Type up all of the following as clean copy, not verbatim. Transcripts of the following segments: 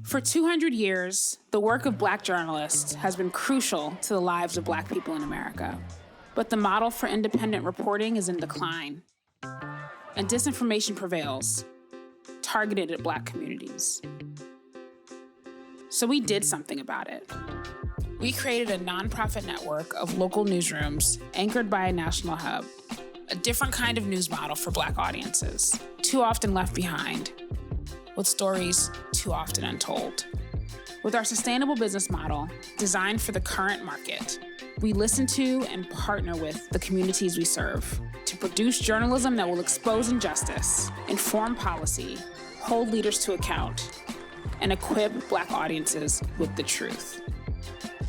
For 200 years, the work of Black journalists has been crucial to the lives of Black people in America. But the model for independent reporting is in decline, and disinformation prevails, targeted at Black communities. So we did something about it. We created a nonprofit network of local newsrooms anchored by a national hub, a different kind of news model for Black audiences, too often left behind, with stories too often untold. With our sustainable business model designed for the current market, we listen to and partner with the communities we serve to produce journalism that will expose injustice, inform policy, hold leaders to account, and equip Black audiences with the truth.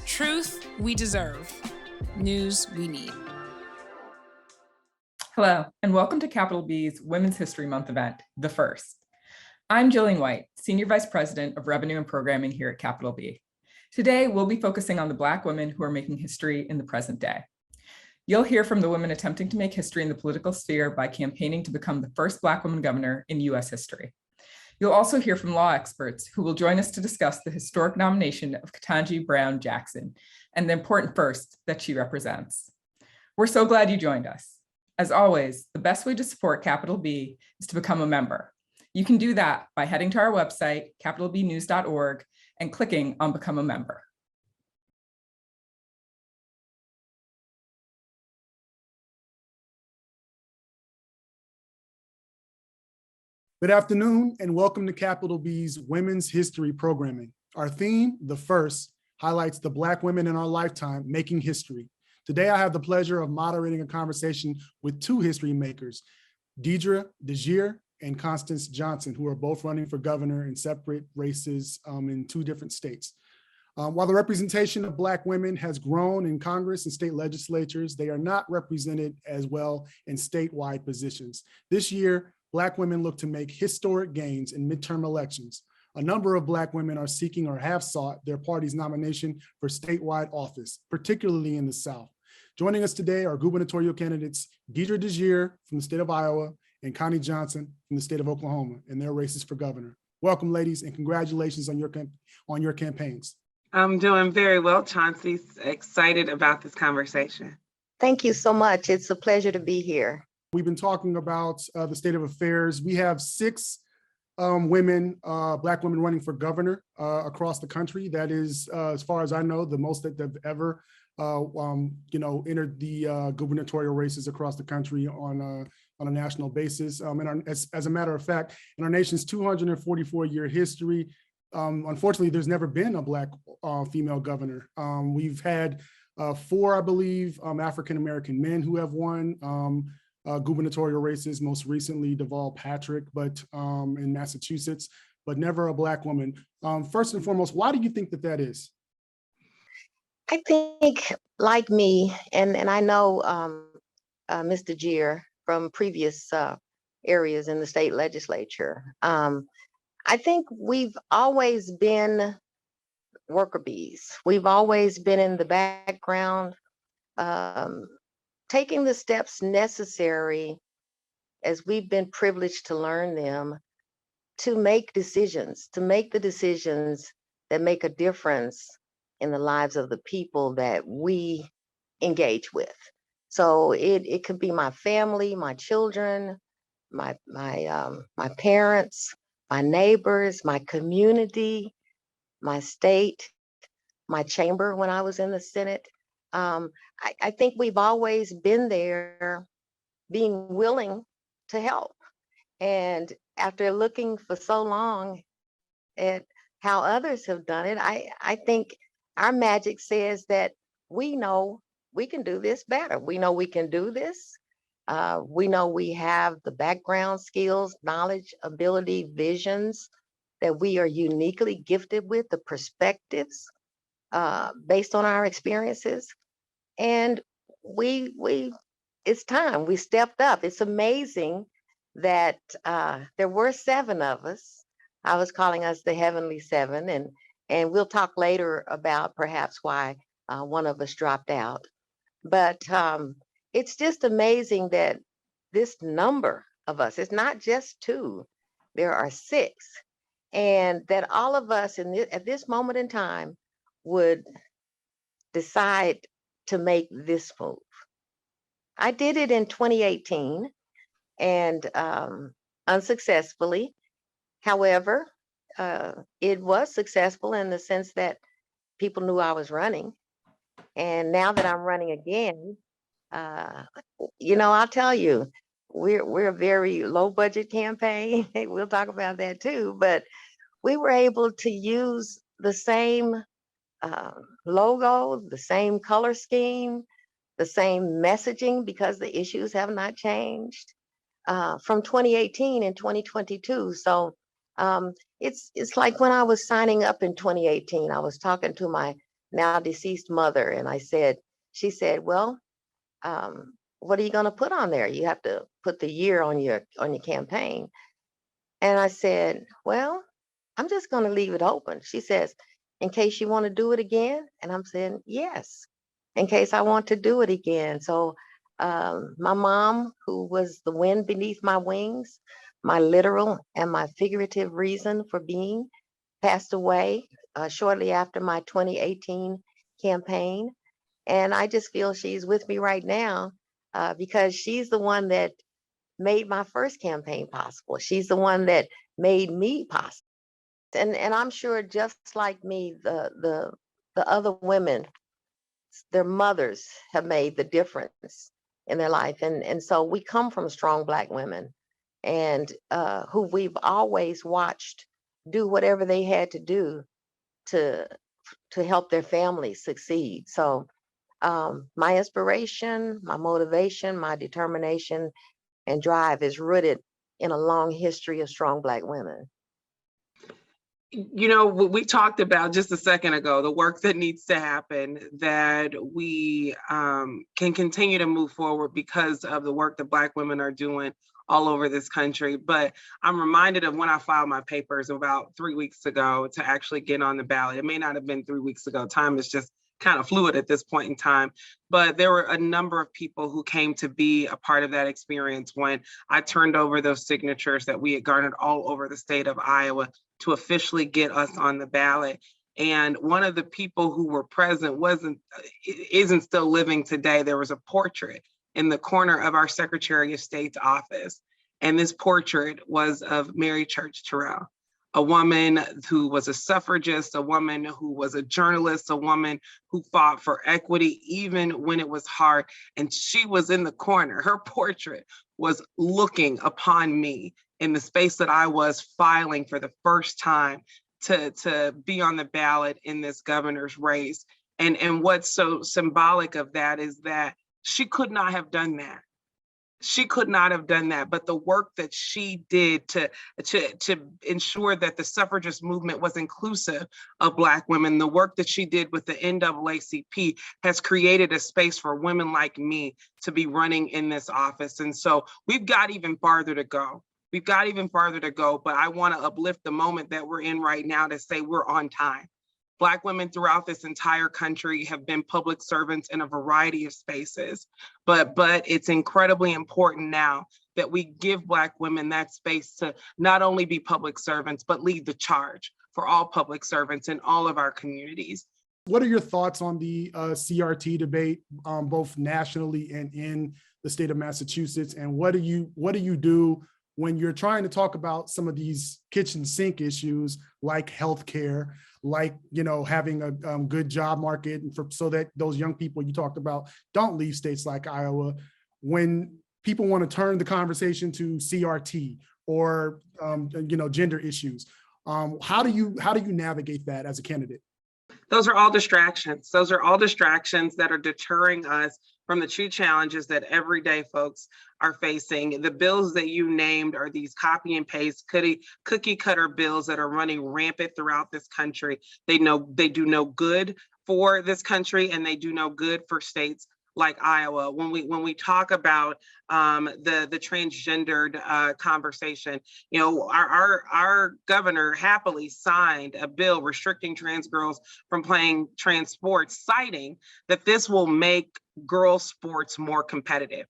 Truth we deserve, news we need. Hello, and welcome to Capital B's Women's History Month event, The First. I'm Jillian White, Senior Vice President of Revenue and Programming here at Capital B. Today, we'll be focusing on the Black women who are making history in the present day. You'll hear from the women attempting to make history in the political sphere by campaigning to become the first Black woman governor in US history. You'll also hear from law experts who will join us to discuss the historic nomination of Ketanji Brown Jackson and the important first that she represents. We're so glad you joined us. As always, the best way to support Capital B is to become a member. You can do that by heading to our website, capitalbnews.org, and clicking on Become a Member. Good afternoon, and welcome to Capital B's Women's History Programming. Our theme, The First, highlights the Black women in our lifetime making history. Today, I have the pleasure of moderating a conversation with two history makers, Deidre, DeJear, and Constance Johnson, who are both running for governor in separate races in two different states. While the representation of Black women has grown in Congress and state legislatures, they are not represented as well in statewide positions. This year, Black women look to make historic gains in midterm elections. A number of Black women are seeking or have sought their party's nomination for statewide office, particularly in the South. Joining us today are gubernatorial candidates Deidre DeJear from the state of Iowa and Connie Johnson from the state of Oklahoma in their races for governor. Welcome, ladies, and congratulations on your campaigns. I'm doing very well, Chauncey. Excited about this conversation. Thank you so much. It's a pleasure to be here. We've been talking about the state of affairs. We have 6 women, Black women running for governor across the country. That is, as far as I know, the most that they've ever entered the gubernatorial races across the country on a national basis. As a matter of fact, in our nation's 244-year history, unfortunately, there's never been a Black female governor. We've had 4, I believe, African-American men who have won gubernatorial races, most recently Deval Patrick, but in Massachusetts, but never a Black woman. First and foremost, why do you think that is? I think, like me, and I know Ms. DeJear from previous areas in the state legislature, I think we've always been worker bees. We've always been in the background, taking the steps necessary as we've been privileged to learn them to make decisions, the decisions that make a difference in the lives of the people that we engage with. So it could be my family, my children, my parents, my neighbors, my community, my state, my chamber when I was in the Senate. I think we've always been there, being willing to help. And after looking for so long at how others have done it, I think our magic says that we know we can do this better. We know we can do this. We know we have the background, skills, knowledge, ability, visions that we are uniquely gifted with, the perspectives based on our experiences. And it's time, we stepped up. It's amazing that there were 7 of us. I was calling us the Heavenly 7, and we'll talk later about perhaps why one of us dropped out. But it's just amazing that this number of us, it's not just 2, there are 6. and that all of us at this moment in time would decide to make this move. I did it in 2018 and unsuccessfully. However, it was successful in the sense that people knew I was running. And now that I'm running again, I'll tell you, we're a very low budget campaign. We'll talk about that too, but we were able to use the same logo, the same color scheme, the same messaging, because the issues have not changed from 2018 and 2022. So it's like when I was signing up in 2018, I was talking to my now deceased mother, and she said, well, what are you going to put on there? You have to put the year on your campaign. And I said, well, I'm just going to leave it open. She says, in case you want to do it again. And I'm saying, yes, in case I want to do it again. So my mom, who was the wind beneath my wings, my literal and my figurative reason for being, passed away shortly after my 2018 campaign. And I just feel she's with me right now because she's the one that made my first campaign possible. She's the one that made me possible. And I'm sure just like me, the other women, their mothers have made the difference in their life. And so we come from strong Black women and who we've always watched do whatever they had to do to help their families succeed. So my inspiration, my motivation, my determination and drive is rooted in a long history of strong Black women. What we talked about just a second ago, the work that needs to happen, that we can continue to move forward because of the work that Black women are doing all over this country. But I'm reminded of when I filed my papers about 3 weeks ago to actually get on the ballot. It may not have been 3 weeks ago. Time is just kind of fluid at this point in time, but there were a number of people who came to be a part of that experience when I turned over those signatures that we had garnered all over the state of Iowa to officially get us on the ballot. And one of the people who were present isn't still living today. There was a portrait in the corner of our Secretary of State's office. And this portrait was of Mary Church Terrell, a woman who was a suffragist, a woman who was a journalist, a woman who fought for equity, even when it was hard. And she was in the corner. Her portrait was looking upon me in the space that I was filing for the first time to be on the ballot in this governor's race. And what's so symbolic of that is that she could not have done that. She could not have done that, but the work that she did to ensure that the suffragist movement was inclusive of Black women, the work that she did with the NAACP has created a space for women like me to be running in this office. And so we've got even farther to go. We've got even farther to go, but I want to uplift the moment that we're in right now to say we're on time. Black women throughout this entire country have been public servants in a variety of spaces, but it's incredibly important now that we give Black women that space to not only be public servants, but lead the charge for all public servants in all of our communities. What are your thoughts on the CRT debate, both nationally and in the state of Massachusetts? And what do you do when you're trying to talk about some of these kitchen sink issues like healthcare, like having a good job market, and so that those young people you talked about don't leave states like Iowa, when people want to turn the conversation to CRT or gender issues? How do you navigate that as a candidate? Those are all distractions. Those are all distractions that are deterring us from the true challenges that everyday folks are facing. The bills that you named are these copy and paste cookie cutter bills that are running rampant throughout this country. They do no good for this country, and they do no good for states like Iowa. When we talk about the transgendered conversation, our governor happily signed a bill restricting trans girls from playing trans sports, citing that this will make girls' sports more competitive.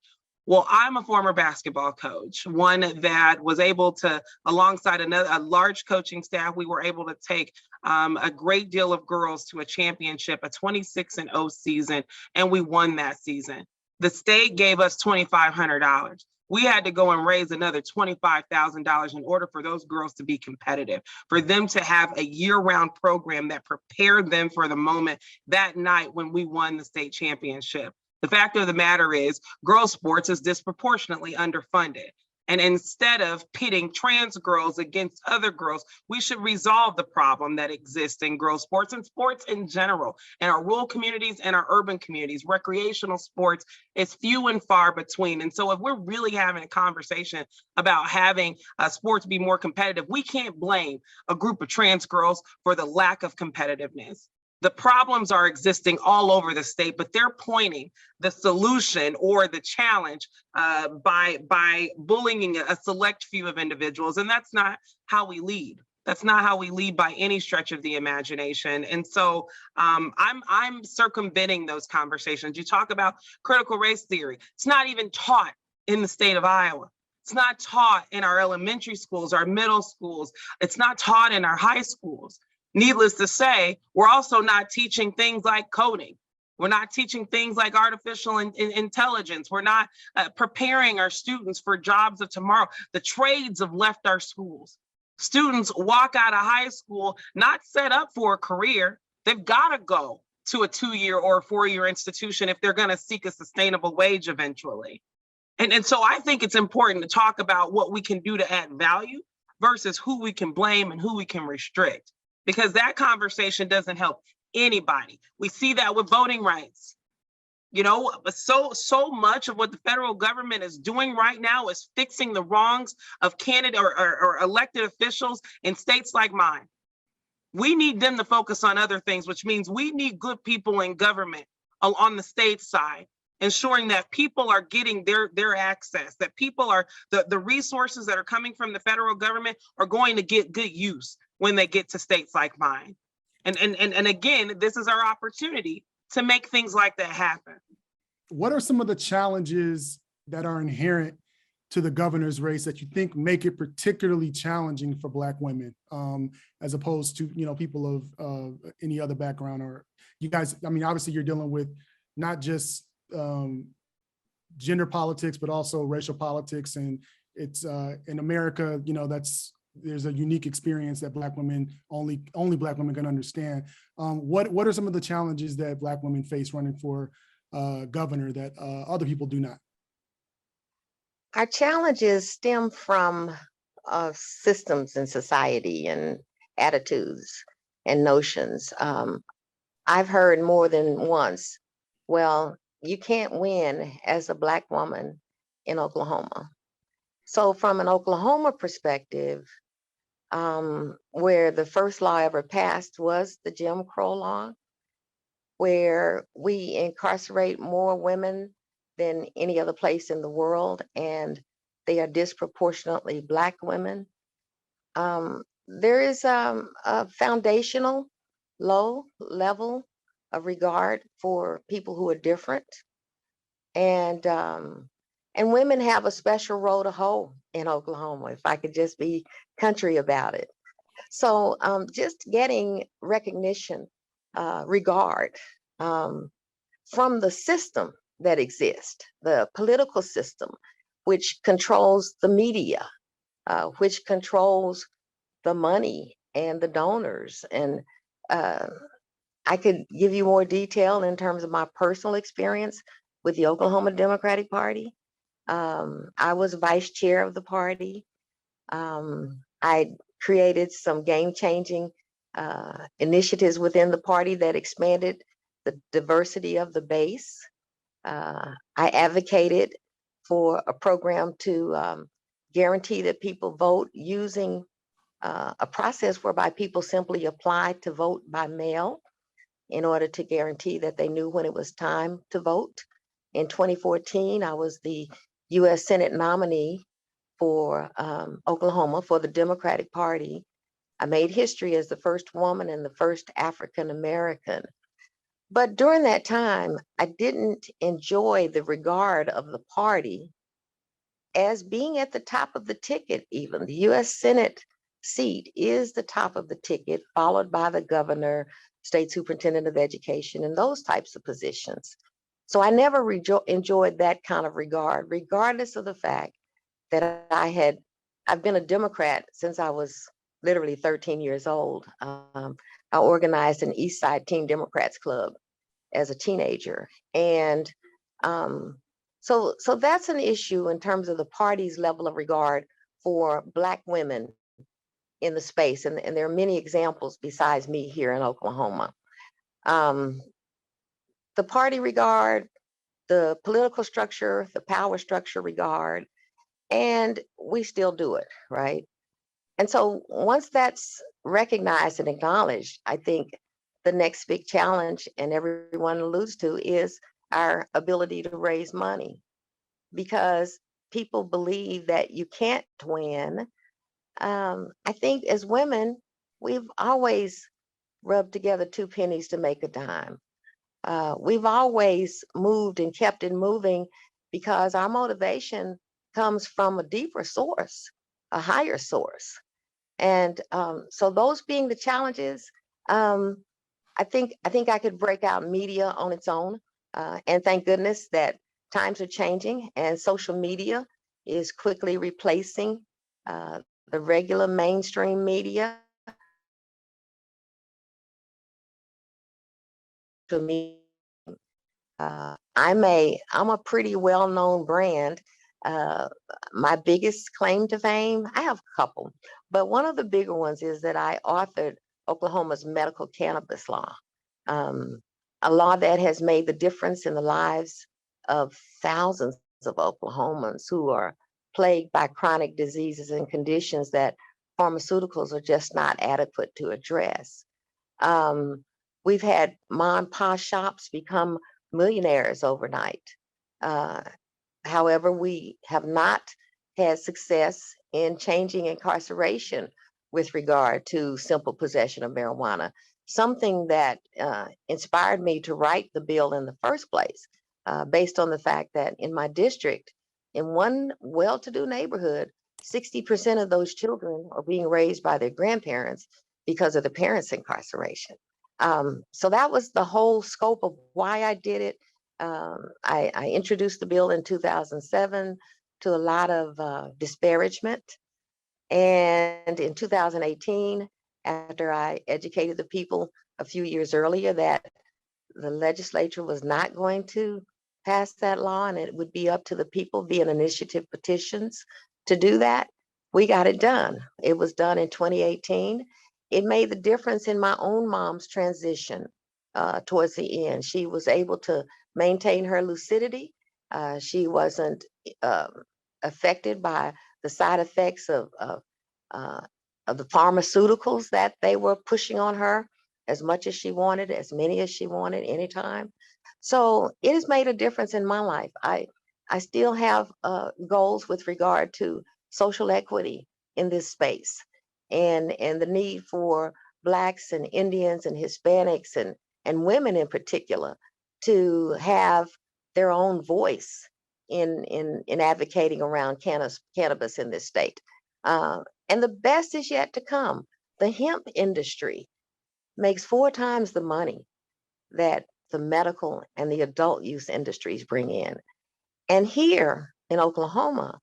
Well, I'm a former basketball coach, one that was able to, alongside a large coaching staff, we were able to take a great deal of girls to a championship, a 26-0 season, and we won that season. The state gave us $2,500. We had to go and raise another $25,000 in order for those girls to be competitive, for them to have a year-round program that prepared them for the moment that night when we won the state championship. The fact of the matter is, girls' sports is disproportionately underfunded. And instead of pitting trans girls against other girls, we should resolve the problem that exists in girls' sports and sports in general. In our rural communities and our urban communities, recreational sports is few and far between. And so if we're really having a conversation about having sports be more competitive, we can't blame a group of trans girls for the lack of competitiveness. The problems are existing all over the state, but they're pointing the solution or the challenge by bullying a select few of individuals. And that's not how we lead. That's not how we lead by any stretch of the imagination. And so I'm circumventing those conversations. You talk about critical race theory. It's not even taught in the state of Iowa. It's not taught in our elementary schools, our middle schools. It's not taught in our high schools. Needless to say, we're also not teaching things like coding. We're not teaching things like artificial intelligence. We're not preparing our students for jobs of tomorrow. The trades have left our schools. Students walk out of high school not set up for a career. They've got to go to a 2-year or a 4-year institution if they're going to seek a sustainable wage eventually. And so I think it's important to talk about what we can do to add value versus who we can blame and who we can restrict, because that conversation doesn't help anybody. We see that with voting rights. You know, but so much of what the federal government is doing right now is fixing the wrongs of candidate or elected officials in states like mine. We need them to focus on other things, which means we need good people in government on the state side, ensuring that people are getting their access, that people are, the resources that are coming from the federal government are going to get good use when they get to states like mine. And again, this is our opportunity to make things like that happen. What are some of the challenges that are inherent to the governor's race that you think make it particularly challenging for Black women, as opposed to, you know, people of any other background? Or you guys, I mean, obviously you're dealing with not just gender politics, but also racial politics. And it's in America, you know, there's a unique experience that Black women, only Black women can understand. What are some of the challenges that Black women face running for governor that other people do not? Our challenges stem from systems in society and attitudes and notions. I've heard more than once, well, you can't win as a Black woman in Oklahoma. So from an Oklahoma perspective, where the first law ever passed was the Jim Crow law, where we incarcerate more women than any other place in the world, and they are disproportionately Black women. There is a foundational low level of regard for people who are different, and women have a special role to hold in Oklahoma, if I could just be country about it. So just getting recognition, regard from the system that exists, the political system, which controls the media, which controls the money and the donors. And I could give you more detail in terms of my personal experience with the Oklahoma Democratic Party. I was vice chair of the party. I created some game-changing initiatives within the party that expanded the diversity of the base. I advocated for a program to guarantee that people vote using a process whereby people simply apply to vote by mail in order to guarantee that they knew when it was time to vote. In 2014, I was the U.S. Senate nominee for Oklahoma for the Democratic Party. I made history as the first woman and the first African American. But during that time, I didn't enjoy the regard of the party as being at the top of the ticket, even the US Senate seat is the top of the ticket, followed by the governor, state superintendent of education, and those types of positions. So I never enjoyed that kind of regard, regardless of the fact that I've been a Democrat since I was literally 13 years old. I organized an East Side Teen Democrats Club as a teenager. And so that's an issue in terms of the party's level of regard for Black women in the space. And there are many examples besides me here in Oklahoma. The party regard, the political structure, the power structure regard, and we still do it, right? And so once that's recognized and acknowledged, I think the next big challenge, and everyone alludes to, is our ability to raise money, because people believe that you can't win. I think as women, we've always rubbed together two pennies to make a dime. We've always moved and kept it moving because our motivation comes from a deeper source, a higher source. And so those being the challenges, I think I could break out media on its own. And thank goodness that times are changing and social media is quickly replacing the regular mainstream media. To me, I'm a pretty well-known brand. My biggest claim to fame, I have a couple, but one of the bigger ones is that I authored Oklahoma's medical cannabis law, a law that has made the difference in the lives of thousands of Oklahomans who are plagued by chronic diseases and conditions that pharmaceuticals are just not adequate to address. We've had mom and pop shops become millionaires overnight. However, we have not had success in changing incarceration with regard to simple possession of marijuana, something that inspired me to write the bill in the first place, based on the fact that in my district, in one well-to-do neighborhood, 60% of those children are being raised by their grandparents because of the parents' incarceration. So that was the whole scope of why I did it. I introduced the bill in 2007 to a lot of disparagement. And in 2018, after I educated the people a few years earlier that the legislature was not going to pass that law and it would be up to the people via an initiative petitions to do that, we got it done. It was done in 2018. It made the difference in my own mom's transition towards the end. She was able to maintain her lucidity. She wasn't affected by the side effects of the pharmaceuticals that they were pushing on her as much as she wanted, as many as she wanted, anytime. So it has made a difference in my life. I still have goals with regard to social equity in this space and the need for Blacks and Indians and Hispanics and women in particular to have their own voice in advocating around cannabis in this state. And the best is yet to come. The hemp industry makes 4 times the money that the medical and the adult use industries bring in. And here in Oklahoma,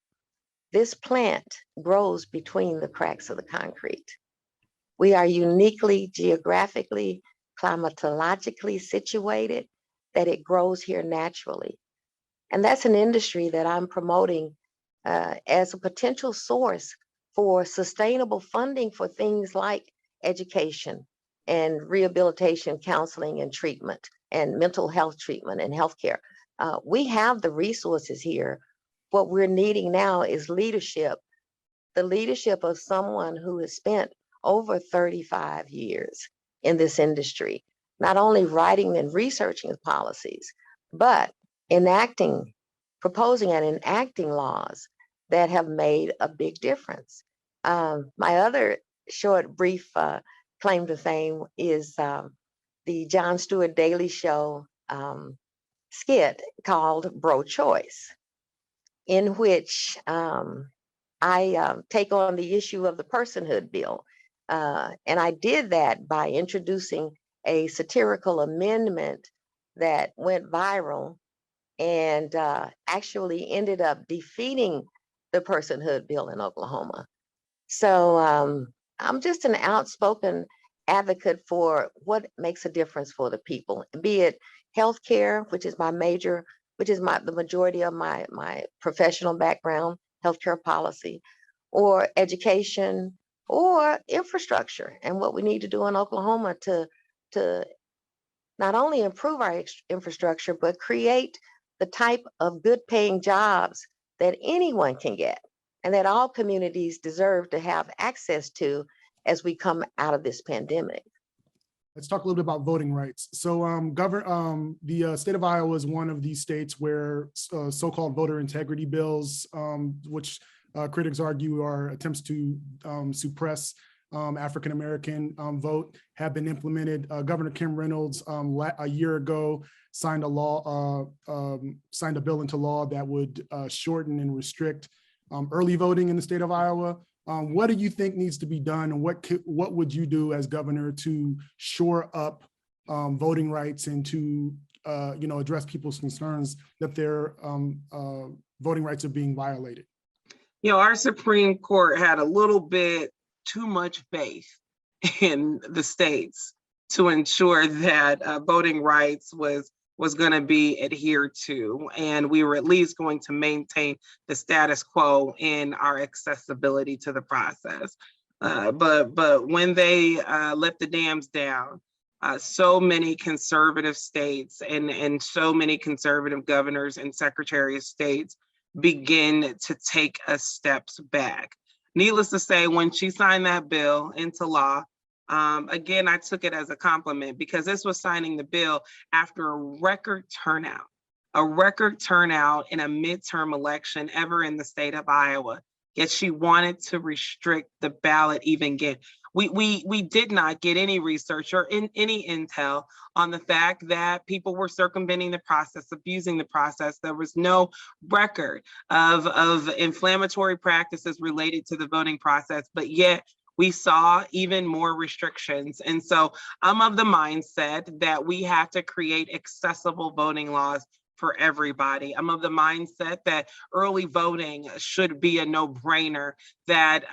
this plant grows between the cracks of the concrete. We are uniquely, geographically, climatologically situated that it grows here naturally. And that's an industry that I'm promoting as a potential source for sustainable funding for things like education and rehabilitation, counseling and treatment, and mental health treatment and healthcare. We have the resources here. What we're needing now is leadership, the leadership of someone who has spent over 35 years in this industry, not only writing and researching policies, but proposing and enacting laws that have made a big difference. My other short, brief claim to fame is the Jon Stewart Daily Show skit called Bro Choice. in which I take on the issue of the personhood bill. And I did that by introducing a satirical amendment that went viral and actually ended up defeating the personhood bill in Oklahoma. So I'm just an outspoken advocate for what makes a difference for the people, be it healthcare, which is my major, which is the majority of my professional background, healthcare policy, or education, or infrastructure, and what we need to do in Oklahoma to not only improve our infrastructure, but create the type of good paying jobs that anyone can get and that all communities deserve to have access to as we come out of this pandemic. Let's talk a little bit about voting rights. So the state of Iowa is one of these states where so-called voter integrity bills, which critics argue are attempts to suppress African-American vote, have been implemented. Governor Kim Reynolds a year ago signed a bill into law that would shorten and restrict early voting in the state of Iowa. What do you think needs to be done, and what would you do as governor to shore up voting rights and to address people's concerns that their voting rights are being violated? Our Supreme Court had a little bit too much faith in the states to ensure that voting rights was going to be adhered to, and we were at least going to maintain the status quo in our accessibility to the process. But when they let the dams down, so many conservative states and so many conservative governors and secretaries of states begin to take a steps back. Needless to say, when she signed that bill into law, again, I took it as a compliment because this was signing the bill after a record turnout in a midterm election ever in the state of Iowa. Yet she wanted to restrict the ballot even again. We did not get any research or any intel on the fact that people were circumventing the process, abusing the process. There was no record of inflammatory practices related to the voting process, but yet we saw even more restrictions. And so I'm of the mindset that we have to create accessible voting laws for everybody. I'm of the mindset that early voting should be a no-brainer, that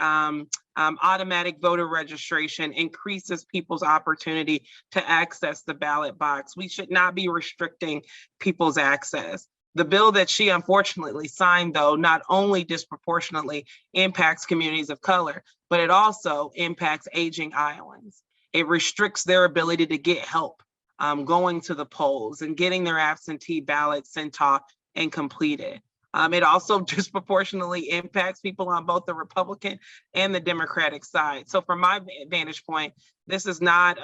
automatic voter registration increases people's opportunity to access the ballot box. We should not be restricting people's access. The bill that she unfortunately signed, though, not only disproportionately impacts communities of color, but it also impacts aging Iowans. It restricts their ability to get help going to the polls and getting their absentee ballots sent off and completed. It also disproportionately impacts people on both the Republican and the Democratic side. So from my vantage point, this is not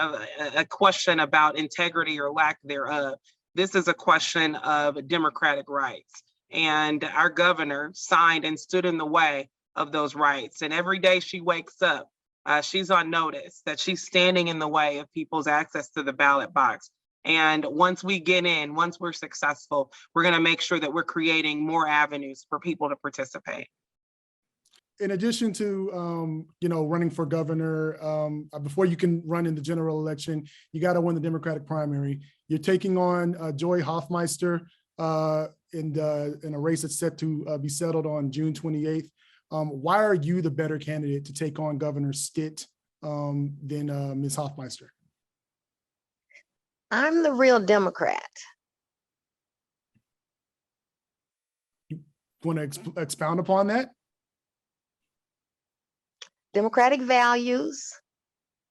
a question about integrity or lack thereof. This is a question of democratic rights. And our governor signed and stood in the way of those rights. And every day she wakes up, she's on notice that she's standing in the way of people's access to the ballot box. And once we get in, once we're successful, we're going to make sure that we're creating more avenues for people to participate. In addition to running for governor, before you can run in the general election, you got to win the Democratic primary. You're taking on Joy Hoffmeister in a race that's set to be settled on June 28th. Why are you the better candidate to take on Governor Stitt than Ms. Hoffmeister? I'm the real Democrat. You want to expound upon that? Democratic values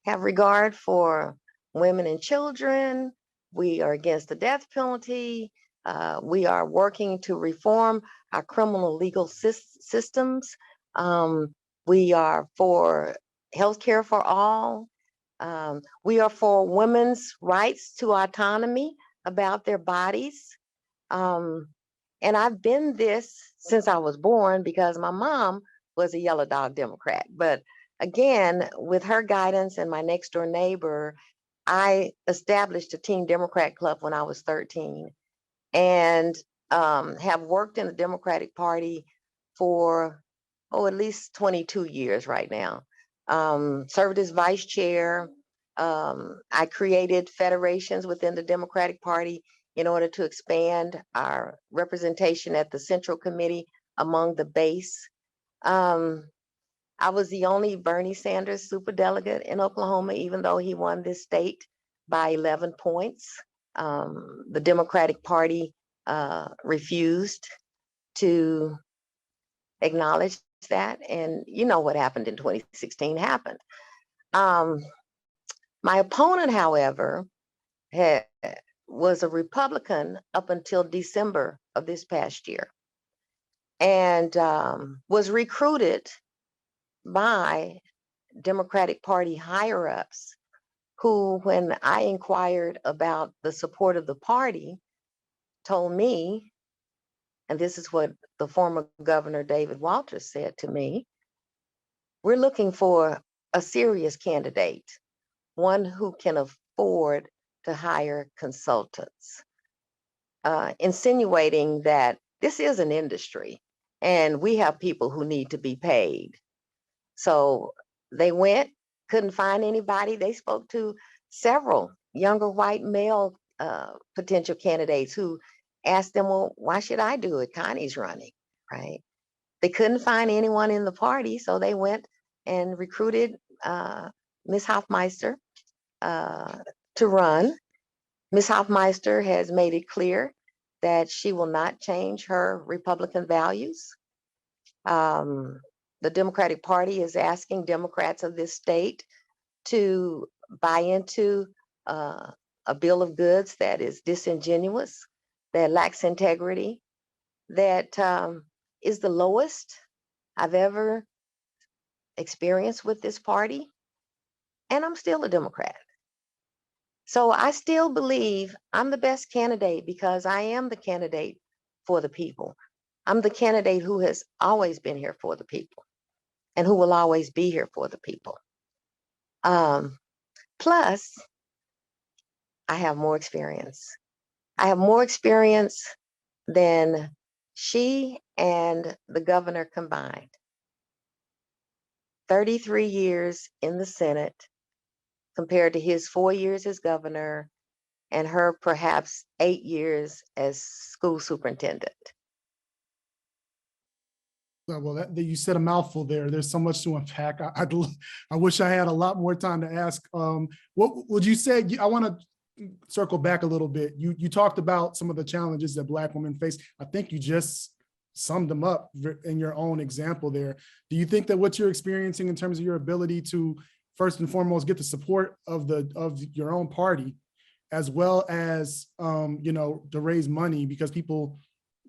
have regard for women and children. We are against the death penalty. We are working to reform our criminal legal systems. We are for healthcare for all. We are for women's rights to autonomy about their bodies. And I've been this since I was born because my mom was a yellow dog Democrat. But again, with her guidance and my next door neighbor, I established a Teen Democrat Club when I was 13. And have worked in the Democratic Party for, at least 22 years right now. Served as vice chair. I created federations within the Democratic Party in order to expand our representation at the Central Committee among the base. I was the only Bernie Sanders superdelegate in Oklahoma, even though he won this state by 11 points. The Democratic Party refused to acknowledge that. And you know what happened in 2016 happened. My opponent, however, was a Republican up until December of this past year, and was recruited by Democratic Party higher-ups who, when I inquired about the support of the party, told me, and this is what the former Governor David Walters said to me, we're looking for a serious candidate, one who can afford to hire consultants, insinuating that this is an industry and we have people who need to be paid. So they went, couldn't find anybody. They spoke to several younger white male potential candidates who asked them, well, why should I do it? Connie's running, right? They couldn't find anyone in the party, so they went and recruited Ms. Hoffmeister to run. Ms. Hoffmeister has made it clear that she will not change her Republican values. The Democratic Party is asking Democrats of this state to buy into a bill of goods that is disingenuous, that lacks integrity, that is the lowest I've ever experienced with this party. And I'm still a Democrat. So I still believe I'm the best candidate because I am the candidate for the people. I'm the candidate who has always been here for the people and who will always be here for the people. Plus, I have more experience. I have more experience than she and the governor combined. 33 years in the Senate compared to his 4 years as governor and her perhaps 8 years as school superintendent. Well, you said a mouthful there. There's so much to unpack. I wish I had a lot more time to ask. What would you say? I want to circle back a little bit. You talked about some of the challenges that Black women face. I think you just summed them up in your own example there. Do you think that what you're experiencing in terms of your ability to first and foremost get the support of your own party, as well as to raise money because people,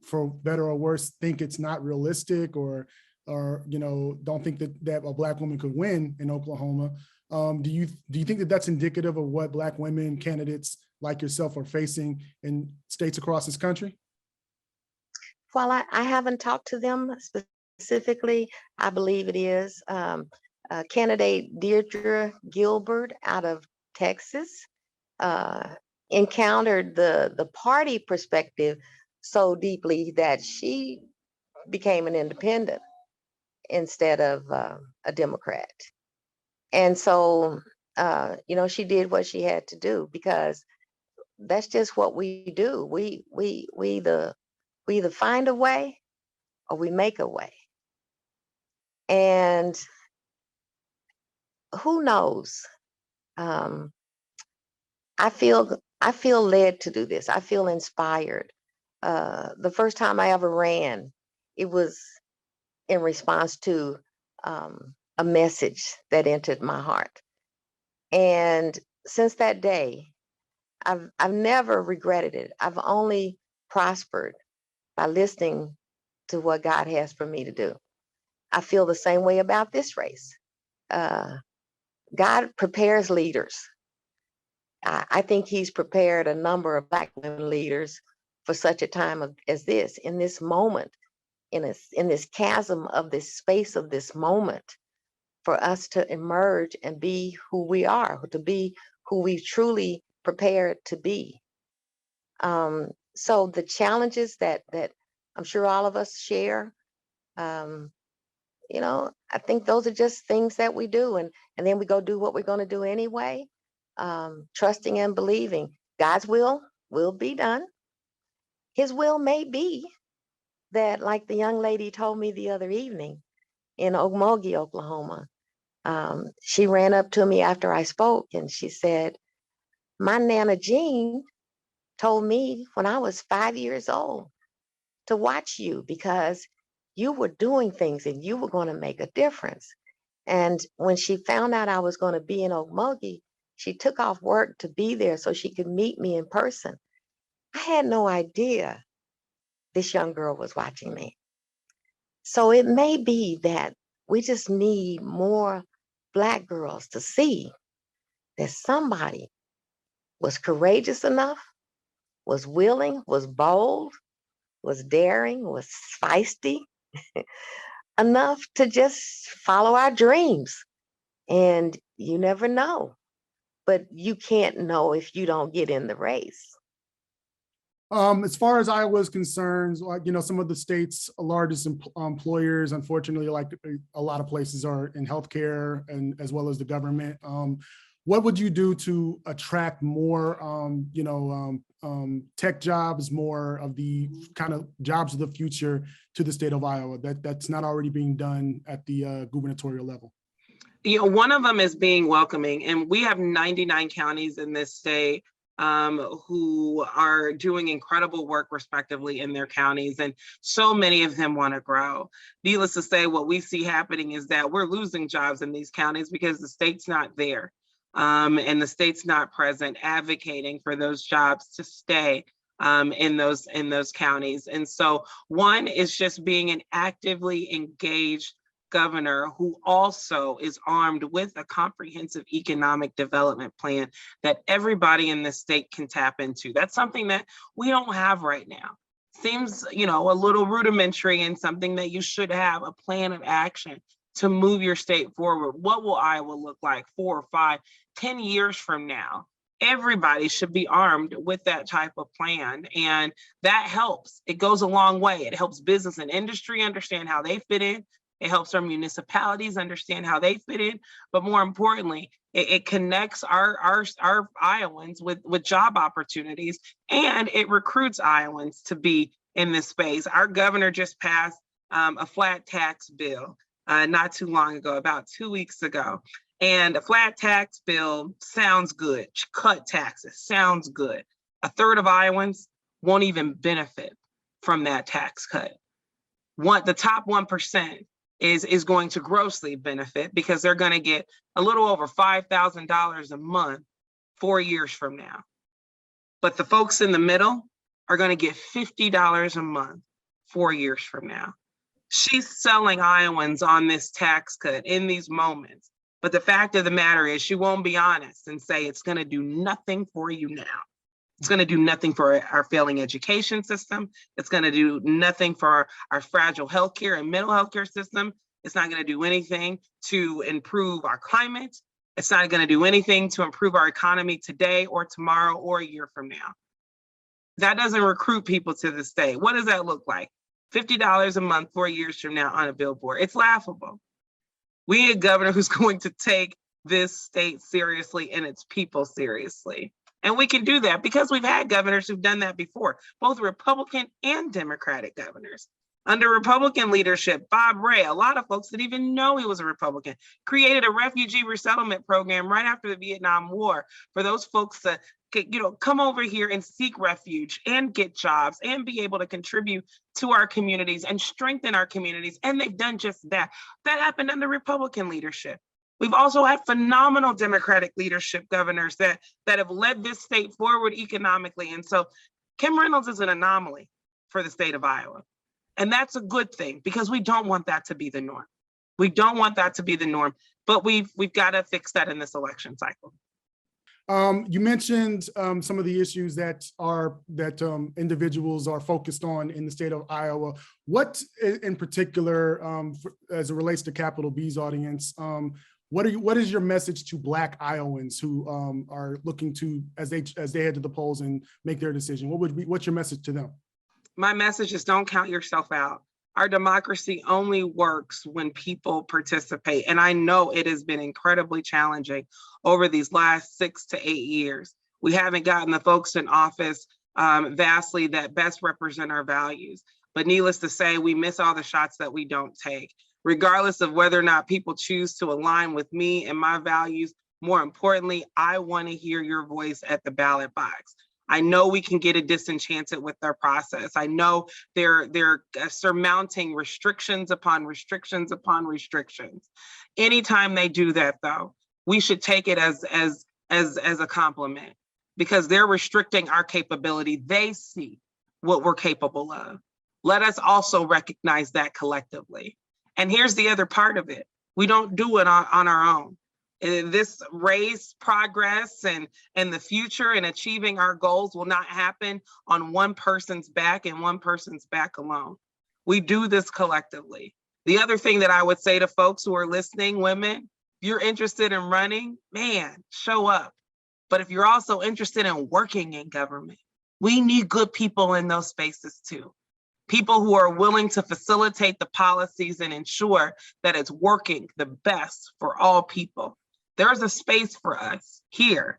for better or worse, think it's not realistic or don't think that a Black woman could win in Oklahoma. Do you think that that's indicative of what Black women candidates like yourself are facing in states across this country? Well, I haven't talked to them specifically. I believe it is. Candidate Deirdre Gilbert out of Texas encountered the party perspective so deeply that she became an independent instead of a Democrat. And so, she did what she had to do because that's just what we do. We either find a way or we make a way. And who knows? I feel led to do this. I feel inspired. The first time I ever ran, it was in response to a message that entered my heart. And since that day, I've never regretted it. I've only prospered by listening to what God has for me to do. I feel the same way about this race. God prepares leaders. I think he's prepared a number of Black women leaders for such a time as this, in this moment, in this chasm of this space of this moment, for us to emerge and be who we are, to be who we truly prepared to be. So the challenges that I'm sure all of us share, you know, I think those are just things that we do, and then we go do what we're going to do anyway, trusting and believing God's will be done. His will may be that, like the young lady told me the other evening in Okmulgee, Oklahoma, she ran up to me after I spoke and she said, my Nana Jean told me when I was 5 years old to watch you because you were doing things and you were going to make a difference. And when she found out I was going to be in Okmulgee, she took off work to be there so she could meet me in person. I had no idea this young girl was watching me. So it may be that we just need more Black girls to see that somebody was courageous enough, was willing, was bold, was daring, was feisty enough to just follow our dreams. And you never know, but you can't know if you don't get in the race. As far as Iowa is concerned, like, you know, some of the state's largest employers, unfortunately, like a lot of places are in healthcare and as well as the government. What would you do to attract more, tech jobs, more of the kind of jobs of the future to the state of Iowa that's not already being done at the gubernatorial level? You know, one of them is being welcoming, and we have 99 counties in this state who are doing incredible work respectively in their counties, and so many of them want to grow. Needless to say, what we see happening is that we're losing jobs in these counties because the state's not there, and the state's not present advocating for those jobs to stay in those counties. And so one is just being an actively engaged governor who also is armed with a comprehensive economic development plan that everybody in the state can tap into. That's something that we don't have right now. Seems, you know, a little rudimentary and something that you should have a plan of action to move your state forward. What will Iowa look like 4 or 5, 10 years from now? Everybody should be armed with that type of plan, and that helps. It goes a long way. It helps business and industry understand how they fit in. It helps our municipalities understand how they fit in, but more importantly, it connects our Iowans with job opportunities, and it recruits Iowans to be in this space. Our governor just passed a flat tax bill not too long ago, about 2 weeks ago. And a flat tax bill sounds good. Cut taxes sounds good. A third of Iowans won't even benefit from that tax cut. The top 1% is going to grossly benefit because they're going to get a little over $5,000 a month 4 years from now. But the folks in the middle are going to get $50 a month 4 years from now. She's selling Iowans on this tax cut in these moments. But the fact of the matter is she won't be honest and say it's going to do nothing for you now. It's going to do nothing for our failing education system. It's going to do nothing for our fragile healthcare and mental health care system. It's not going to do anything to improve our climate. It's not going to do anything to improve our economy today or tomorrow or a year from now. That doesn't recruit people to the state. What does that look like? $50 a month 4 years from now on a billboard. It's laughable. We need a governor who's going to take this state seriously and its people seriously. And we can do that because we've had governors who've done that before, both Republican and Democratic governors. Under Republican leadership, Bob Ray, a lot of folks didn't even know he was a Republican, created a refugee resettlement program right after the Vietnam War for those folks to come over here and seek refuge and get jobs and be able to contribute to our communities and strengthen our communities. And they've done just that. That happened under Republican leadership. We've also had phenomenal Democratic leadership governors that have led this state forward economically. And so Kim Reynolds is an anomaly for the state of Iowa. And that's a good thing because we don't want that to be the norm. We don't want that to be the norm, but we've got to fix that in this election cycle. You mentioned some of the issues that individuals are focused on in the state of Iowa. What in particular, as it relates to Capital B's audience, What is your message to Black Iowans who are looking to, as they head to the polls and make their decision? What's your message to them? My message is don't count yourself out. Our democracy only works when people participate. And I know it has been incredibly challenging over these last 6 to 8 years. We haven't gotten the folks in office vastly that best represent our values. But needless to say, we miss all the shots that we don't take. Regardless of whether or not people choose to align with me and my values, more importantly, I want to hear your voice at the ballot box. I know we can get it disenchanted with their process. I know they're surmounting restrictions upon restrictions upon restrictions. Anytime they do that, though, we should take it as a compliment, because they're restricting our capability. They see what we're capable of. Let us also recognize that collectively. And here's the other part of it. We don't do it on our own. This race, progress, and the future and achieving our goals will not happen on one person's back and one person's back alone. We do this collectively. The other thing that I would say to folks who are listening, women, if you're interested in running, man, show up. But if you're also interested in working in government, we need good people in those spaces too. People who are willing to facilitate the policies and ensure that it's working the best for all people. There's a space for us here.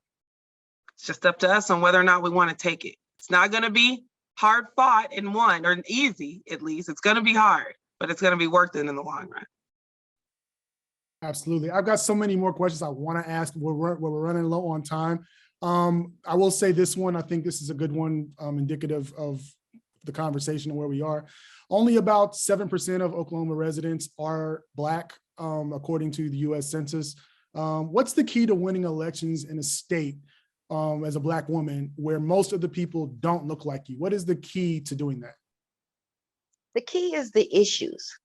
It's just up to us on whether or not we want to take it. It's not going to be hard fought and won, or easy at least. It's going to be hard, but it's going to be worth it in the long run. Absolutely. I've got so many more questions I want to ask. We're running low on time. I will say this one, I think this is a good one, indicative of the conversation and where we are. Only about 7% of Oklahoma residents are Black, according to the US Census. What's the key to winning elections in a state as a Black woman where most of the people don't look like you? What is the key to doing that? The key is the issues.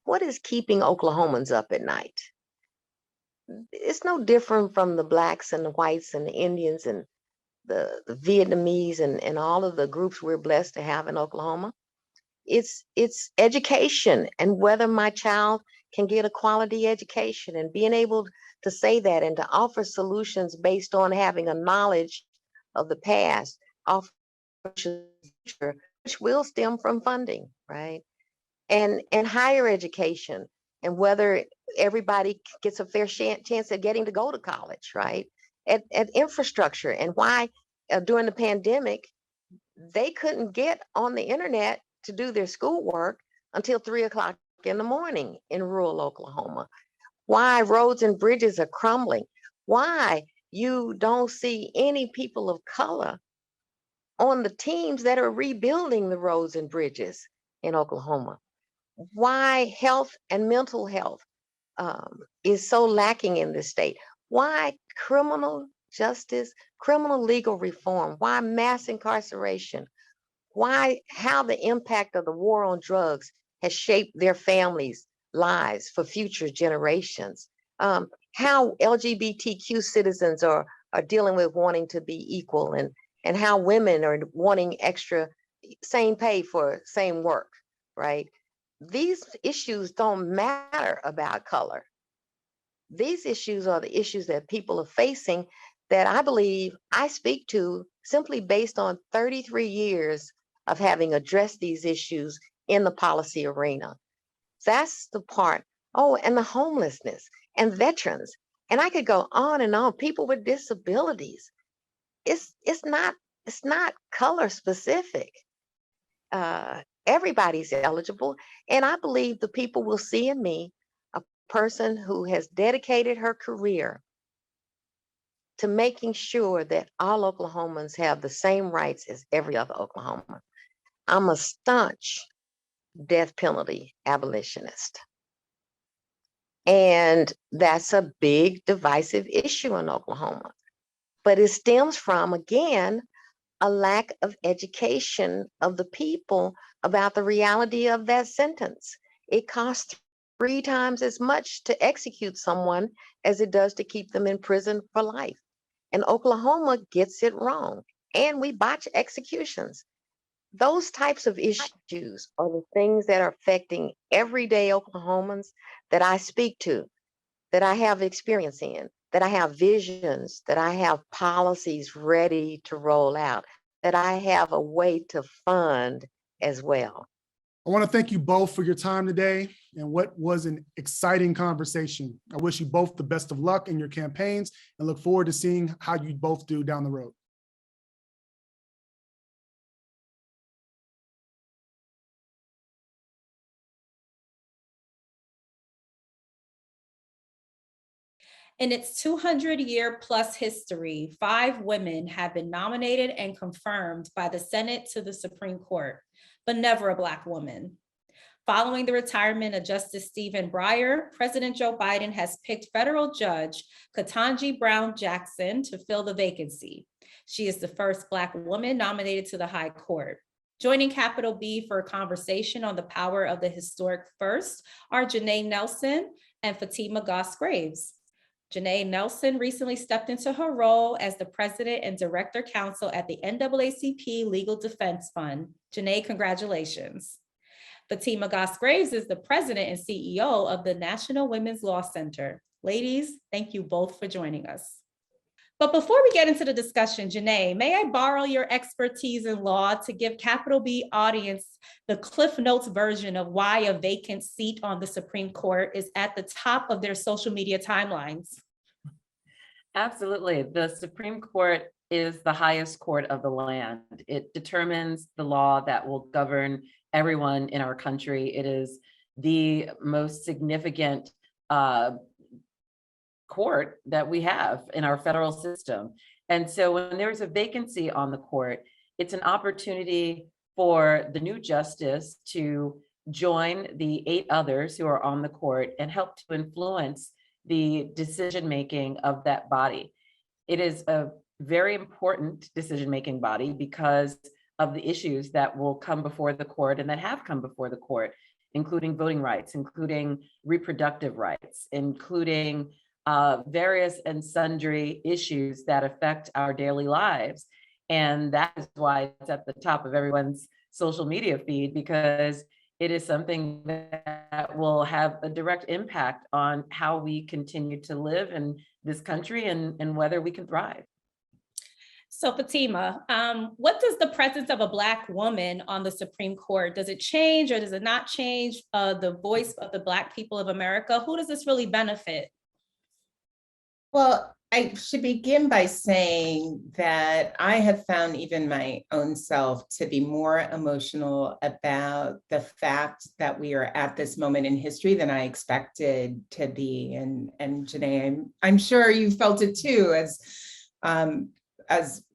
What is keeping Oklahomans up at night? It's no different from the Blacks and the whites and the Indians and the Vietnamese and all of the groups we're blessed to have in Oklahoma. It's education and whether my child can get a quality education, and being able to say that and to offer solutions based on having a knowledge of the past, offer future, which will stem from funding, right? And higher education, and whether everybody gets a fair chance at getting to go to college, right? At infrastructure, and why during the pandemic, they couldn't get on the internet to do their schoolwork until 3 o'clock in the morning in rural Oklahoma. Why roads and bridges are crumbling. Why you don't see any people of color on the teams that are rebuilding the roads and bridges in Oklahoma. Why health and mental health is so lacking in this state. Why criminal justice, criminal legal reform, why mass incarceration, why how the impact of the war on drugs has shaped their families' lives for future generations, how LGBTQ citizens are dealing with wanting to be equal, and how women are wanting extra same pay for same work, right? These issues don't matter about color. These issues are the issues that people are facing that I believe I speak to simply based on 33 years of having addressed these issues in the policy arena. That's the part. Oh, and the homelessness and veterans. And I could go on and on. People with disabilities. It's not color specific. Everybody's eligible. And I believe the people will see in me a person who has dedicated her career to making sure that all Oklahomans have the same rights as every other Oklahoman. I'm a staunch death penalty abolitionist. And that's a big divisive issue in Oklahoma. But it stems from, again, a lack of education of the people about the reality of that sentence. It costs 3 times as much to execute someone as it does to keep them in prison for life. And Oklahoma gets it wrong. And we botch executions. Those types of issues are the things that are affecting everyday Oklahomans that I speak to. that I have experience in, that I have visions, that I have policies ready to roll out, that I have a way to fund as well. I want to thank you both for your time today and what was an exciting conversation. I wish you both the best of luck in your campaigns and look forward to seeing how you both do down the road. In its 200-year-plus history, 5 women have been nominated and confirmed by the Senate to the Supreme Court, but never a Black woman. Following the retirement of Justice Stephen Breyer, President Joe Biden has picked federal Judge Ketanji Brown Jackson to fill the vacancy. She is the first Black woman nominated to the High Court. Joining Capital B for a conversation on the power of the historic first are Janai Nelson and Fatima Goss Graves. Janai Nelson recently stepped into her role as the president and director-counsel at the NAACP Legal Defense Fund. Janae, congratulations. Fatima Goss Graves is the president and CEO of the National Women's Law Center. Ladies, thank you both for joining us. But before we get into the discussion, Janae, may I borrow your expertise in law to give Capital B audience the Cliff Notes version of why a vacant seat on the Supreme Court is at the top of their social media timelines? Absolutely. The Supreme Court is the highest court of the land. It determines the law that will govern everyone in our country. It is the most significant court that we have in our federal system. And so when there's a vacancy on the court, it's an opportunity for the new justice to join the 8 others who are on the court and help to influence the decision-making of that body. It is a very important decision-making body because of the issues that will come before the court and that have come before the court, including voting rights, including reproductive rights, including various and sundry issues that affect our daily lives. And that is why it's at the top of everyone's social media feed, because it is something that will have a direct impact on how we continue to live in this country and whether we can thrive. So Fatima, what does the presence of a Black woman on the Supreme Court, does it change or does it not change the voice of the Black people of America? Who does this really benefit? Well, I should begin by saying that I have found even my own self to be more emotional about the fact that we are at this moment in history than I expected to be. And Janae, I'm sure you felt it too, as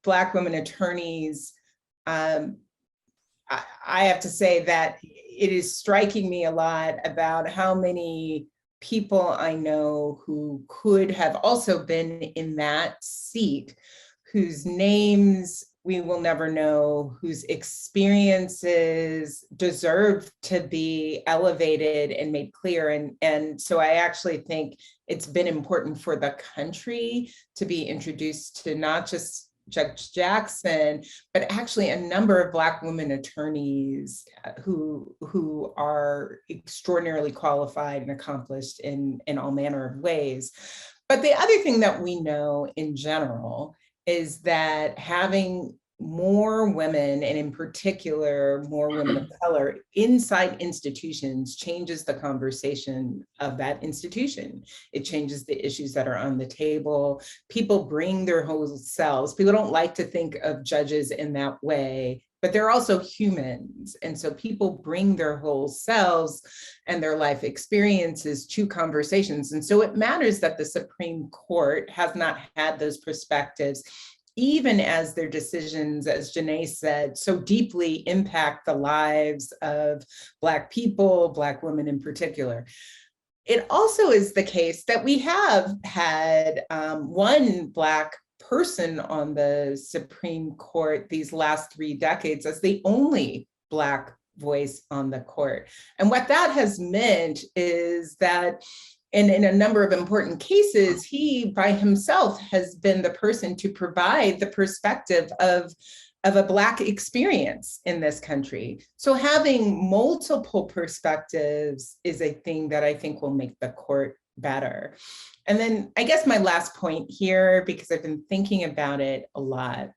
Black women attorneys. I have to say that it is striking me a lot about how many people I know who could have also been in that seat, whose names we will never know, whose experiences deserve to be elevated and made clear. And so I actually think it's been important for the country to be introduced to not just Judge Jackson, but actually a number of Black women attorneys who are extraordinarily qualified and accomplished in all manner of ways. But the other thing that we know in general is that having more women, and in particular, more women of color inside institutions changes the conversation of that institution. It changes the issues that are on the table. People bring their whole selves. People don't like to think of judges in that way, but they're also humans. And so people bring their whole selves and their life experiences to conversations. And so it matters that the Supreme Court has not had those perspectives, even as their decisions, as Janae said, so deeply impact the lives of Black people, Black women in particular. It also is the case that we have had one Black person on the Supreme Court these last 3 decades as the only Black voice on the court. And what that has meant is that in a number of important cases, he by himself has been the person to provide the perspective of a Black experience in this country. So having multiple perspectives is a thing that I think will make the court better. And then I guess my last point here, because I've been thinking about it a lot,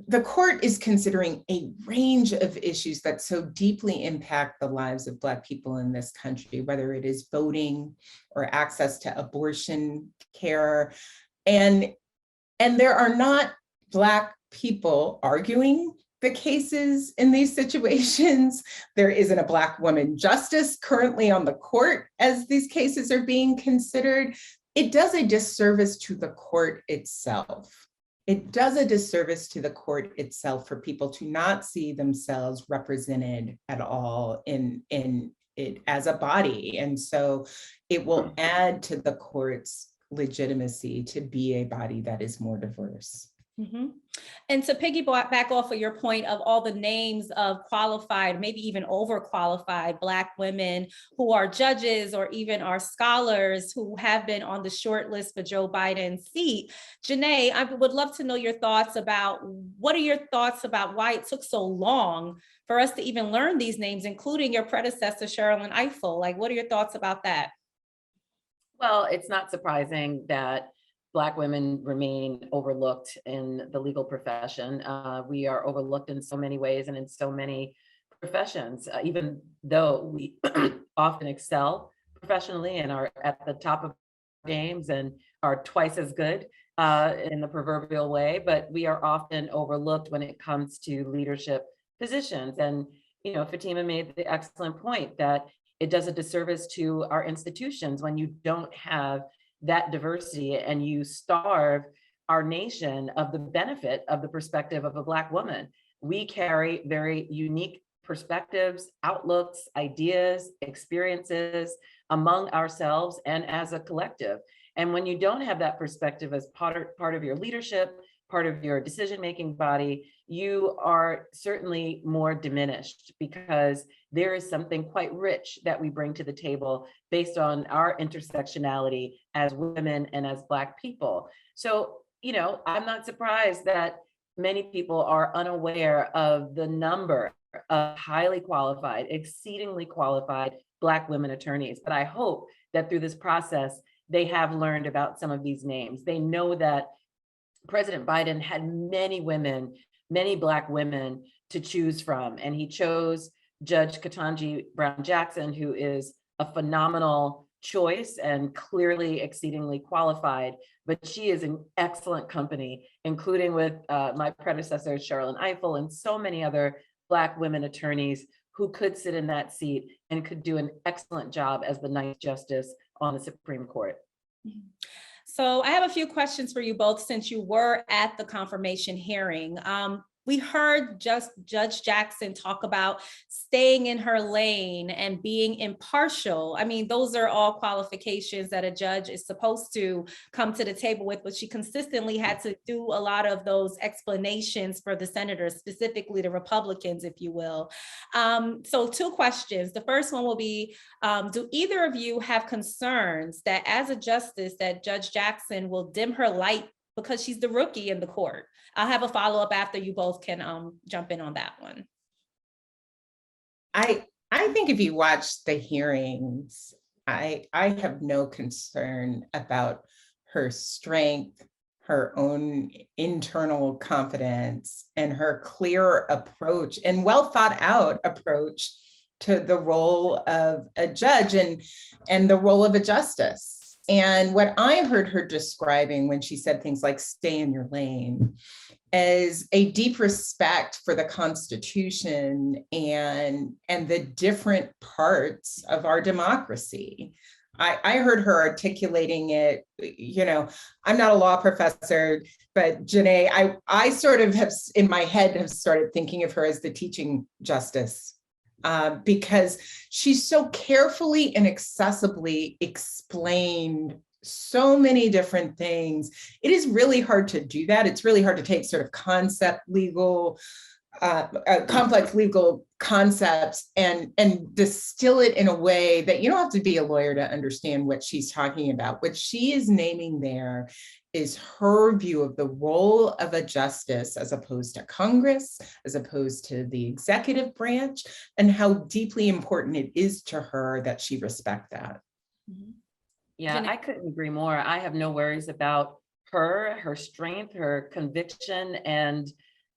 the court is considering a range of issues that so deeply impact the lives of Black people in this country, whether it is voting or access to abortion care. And there are not Black people arguing the cases in these situations. There isn't a Black woman justice currently on the court as these cases are being considered. It does a disservice to the court itself. It does a disservice to the court itself for people to not see themselves represented at all in it as a body. And so it will add to the court's legitimacy to be a body that is more diverse. Mm-hmm. And to piggyback off of your point of all the names of qualified, maybe even overqualified Black women who are judges or even are scholars who have been on the short list for Joe Biden's seat, Janae, I would love to know your thoughts about what are your thoughts about why it took so long for us to even learn these names, including your predecessor, Sherrilyn Ifill. Like, what are your thoughts about that? Well, it's not surprising that Black women remain overlooked in the legal profession. We are overlooked in so many ways and in so many professions, even though we often excel professionally and are at the top of games and are twice as good in the proverbial way, but we are often overlooked when it comes to leadership positions. And, you know, Fatima made the excellent point that it does a disservice to our institutions when you don't have that diversity and you starve our nation of the benefit of the perspective of a Black woman. We carry very unique perspectives, outlooks, ideas, experiences among ourselves and as a collective. And when you don't have that perspective as part of your leadership, part of your decision-making body, you are certainly more diminished because there is something quite rich that we bring to the table based on our intersectionality as women and as Black people. So, you know, I'm not surprised that many people are unaware of the number of highly qualified, exceedingly qualified Black women attorneys. But I hope that through this process, they have learned about some of these names. They know that President Biden had many women, many Black women to choose from, and he chose Judge Ketanji Brown Jackson, who is a phenomenal choice and clearly exceedingly qualified, but she is in excellent company, including with my predecessor, Sherrilyn Ifill, and so many other Black women attorneys who could sit in that seat and could do an excellent job as the ninth justice on the Supreme Court. So I have a few questions for you both since you were at the confirmation hearing. We heard Judge Jackson talk about staying in her lane and being impartial. I mean, those are all qualifications that a judge is supposed to come to the table with, but she consistently had to do a lot of those explanations for the senators, specifically the Republicans, if you will. So 2 questions. The first one will be, do either of you have concerns that as a justice that Judge Jackson will dim her light because she's the rookie in the court? I'll have a follow-up after you both can jump in on that one. I think if you watch the hearings, I have no concern about her strength, her own internal confidence, and her clear approach and well thought out approach to the role of a judge and the role of a justice. And what I heard her describing when she said things like stay in your lane is a deep respect for the Constitution and the different parts of our democracy. I heard her articulating it, you know, I'm not a law professor, but Janae, I sort of have in my head have started thinking of her as the teaching justice. Because she's so carefully and accessibly explained so many different things. It is really hard to do that. It's really hard to take sort of concept legal complex legal concepts and distill it in a way that you don't have to be a lawyer to understand what she's talking about. What she is naming there is her view of the role of a justice as opposed to Congress, as opposed to the executive branch, and how deeply important it is to her that she respect that. Yeah, I couldn't agree more. I have no worries about her strength, her conviction, and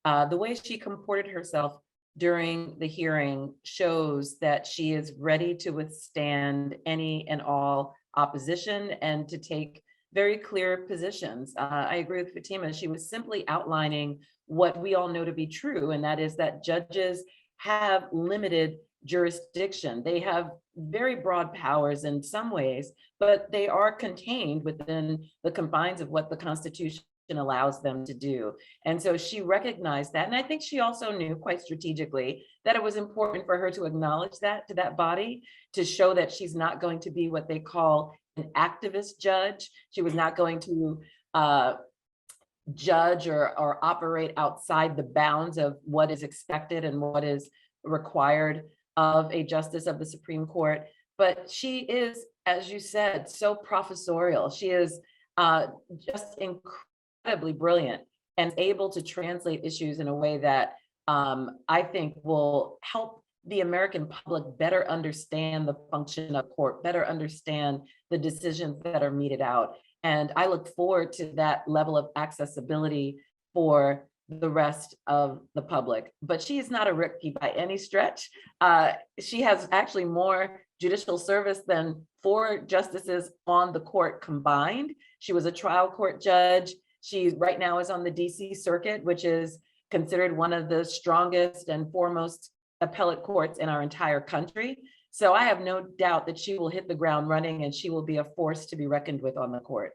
the way she comported herself during the hearing shows that she is ready to withstand any and all opposition and to take very clear positions. I agree with Fatima. She was simply outlining what we all know to be true, and that is that judges have limited jurisdiction. They have very broad powers in some ways, but they are contained within the confines of what the Constitution allows them to do. And so she recognized that. And I think she also knew quite strategically that it was important for her to acknowledge that to that body, to show that she's not going to be what they call an activist judge. She was not going to judge or operate outside the bounds of what is expected and what is required of a justice of the Supreme Court. But she is, as you said, so professorial. She is just incredibly brilliant and able to translate issues in a way that I think will help the American public better understand the function of court, better understand the decisions that are meted out. And I look forward to that level of accessibility for the rest of the public. But she is not a rookie by any stretch. She has actually more judicial service than 4 justices on the court combined. She was a trial court judge. She right now is on the DC Circuit, which is considered one of the strongest and foremost appellate courts in our entire country. So I have no doubt that she will hit the ground running and she will be a force to be reckoned with on the court.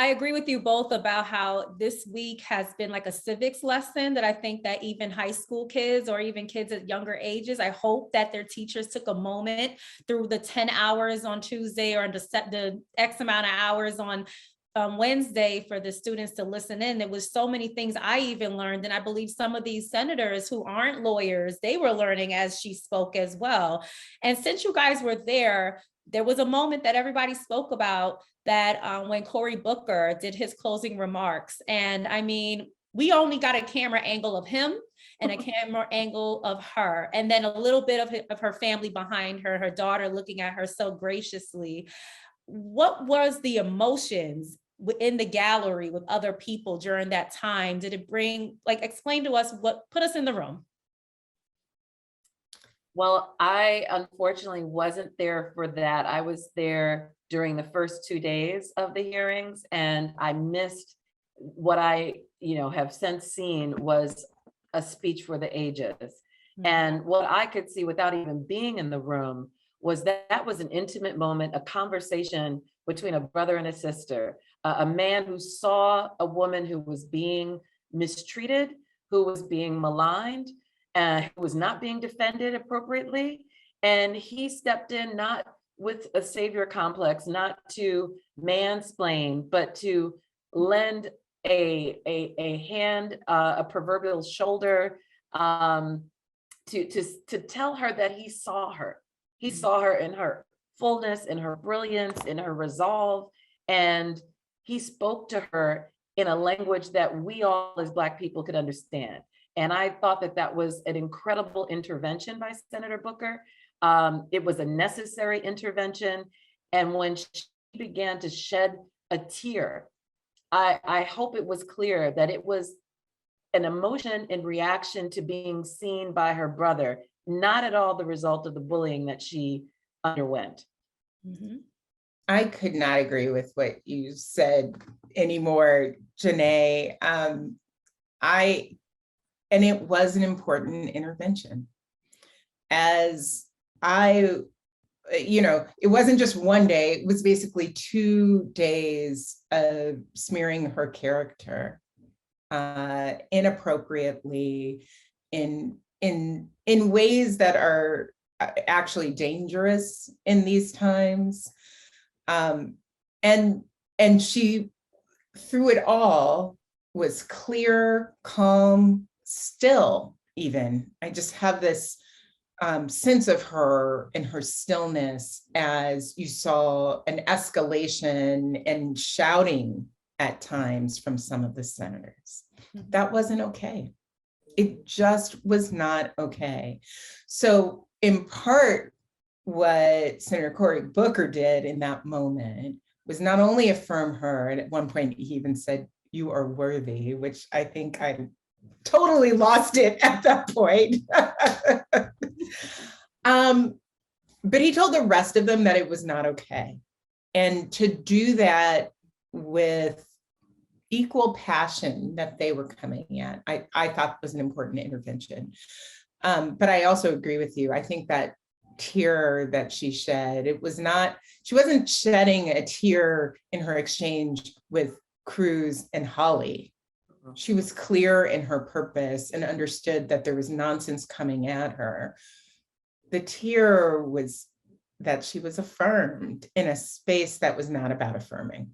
I agree with you both about how this week has been like a civics lesson that I think that even high school kids or even kids at younger ages, I hope that their teachers took a moment through the 10 hours on Tuesday or the X amount of hours on Wednesday for the students to listen in. There was so many things I even learned. And I believe some of these senators who aren't lawyers, they were learning as she spoke as well. And since you guys were there was a moment that everybody spoke about that when Tory Booker did his closing remarks. And I mean, we only got a camera angle of him and a camera angle of her, and then a little bit of her family behind her, her daughter looking at her so graciously. What was the emotions in the gallery with other people during that time? Did it bring, explain to us what put us in the room? Well, I unfortunately wasn't there for that. I was there during the first 2 days of the hearings, and I missed what I, have since seen was a speech for the ages. And what I could see without even being in the room was that was an intimate moment, a conversation between a brother and a sister, a man who saw a woman who was being mistreated, who was being maligned, who was not being defended appropriately. And he stepped in not with a savior complex, not to mansplain, but to lend a hand, a proverbial shoulder, to tell her that he saw her. He saw her in her fullness, in her brilliance, in her resolve, and he spoke to her in a language that we all as Black people could understand. And I thought that was an incredible intervention by Senator Booker. It was a necessary intervention. And when she began to shed a tear, I hope it was clear that it was an emotion in reaction to being seen by her brother, not at all the result of the bullying that she underwent. I could not agree with what you said anymore, Janae. And it was an important intervention. As it wasn't just one day, it was basically 2 days of smearing her character inappropriately in ways that are actually dangerous in these times. And she, through it all, was clear, calm, still, even, I just have this sense of her and her stillness as you saw an escalation and shouting at times from some of the senators. That wasn't okay. It just was not okay. So in part, what Senator Cory Booker did in that moment was not only affirm her, and at one point he even said, "You are worthy," which I think I totally lost it at that point. But he told the rest of them that it was not okay. And to do that with equal passion that they were coming at, I thought was an important intervention. But I also agree with you. I think that tear that she shed, she wasn't shedding a tear in her exchange with Cruz and Holly. She was clear in her purpose and understood that there was nonsense coming at her. The tear was that she was affirmed in a space that was not about affirming.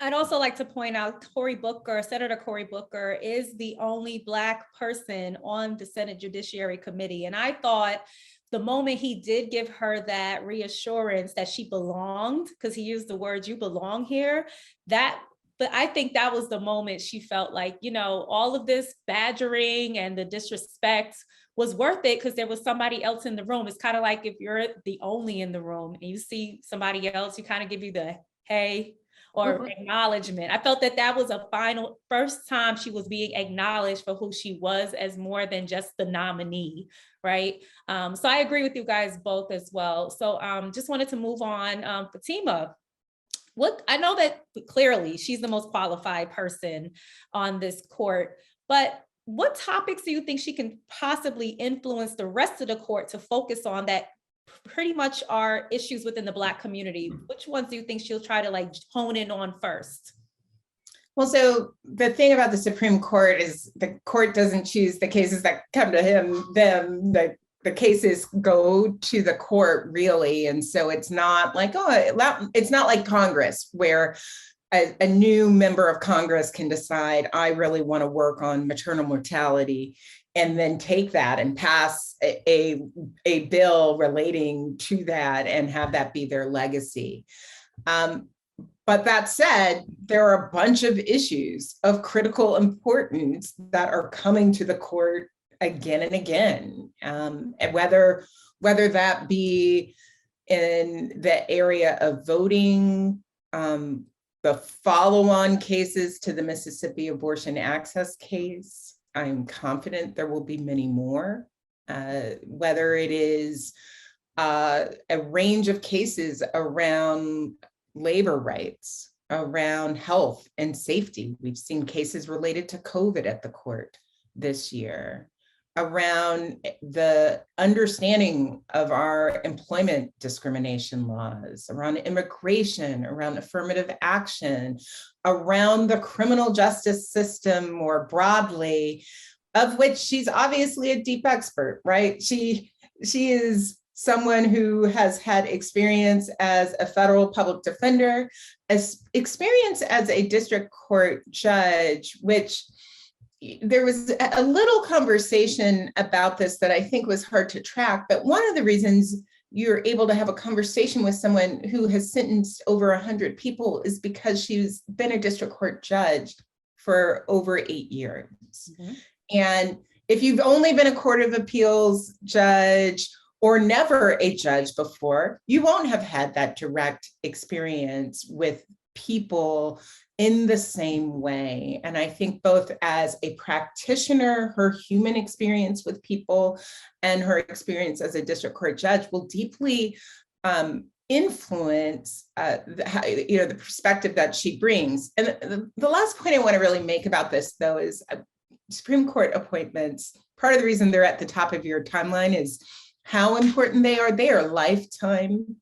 I'd also like to point out Senator Cory Booker is the only Black person on the Senate Judiciary Committee. And I thought the moment he did give her that reassurance that she belonged, because he used the words, "you belong here," but I think that was the moment she felt like, all of this badgering and the disrespect was worth it because there was somebody else in the room. It's kind of like if you're the only in the room and you see somebody else, you kind of give you the hey or acknowledgement. I felt that was first time she was being acknowledged for who she was as more than just the nominee, right? So I agree with you guys both as well. So just wanted to move on. Fatima, I know that clearly she's the most qualified person on this court, but what topics do you think she can possibly influence the rest of the court to focus on that pretty much are issues within the Black community? Which ones do you think she'll try to hone in on first? Well, so the thing about the Supreme Court is the court doesn't choose the cases that come to them. The cases go to the court, really. And so it's not like, it's not like Congress, where a new member of Congress can decide, I really want to work on maternal mortality, and then take that and pass a bill relating to that and have that be their legacy. But that said, there are a bunch of issues of critical importance that are coming to the court again and again, and whether that be in the area of voting, the follow-on cases to the Mississippi abortion access case. I'm confident there will be many more, whether it is a range of cases around labor rights, around health and safety. We've seen cases related to COVID at the court this year, around the understanding of our employment discrimination laws, around immigration, around affirmative action, around the criminal justice system more broadly, of which she's obviously a deep expert, right? She is someone who has had experience as a federal public defender, experience as a district court judge, which there was a little conversation about this that I think was hard to track, but one of the reasons you're able to have a conversation with someone who has sentenced over 100 people is because she's been a district court judge for over 8 years. Mm-hmm. And if you've only been a Court of Appeals judge or never a judge before, you won't have had that direct experience with people in the same way. And I think both as a practitioner, her human experience with people and her experience as a district court judge will deeply influence the perspective that she brings. And the last point I want to really make about this, though, is Supreme Court appointments. Part of the reason they're at the top of your timeline is how important they are. They are lifetime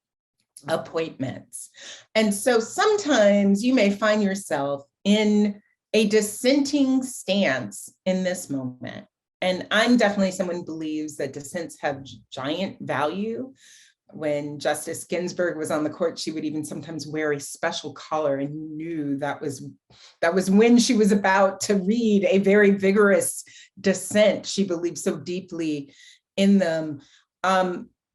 appointments. And so sometimes you may find yourself in a dissenting stance in this moment. And I'm definitely someone who believes that dissents have giant value. when Justice Ginsburg was on the court, she would even sometimes wear a special collar, and you knew that was when she was about to read a very vigorous dissent. She believed so deeply in them.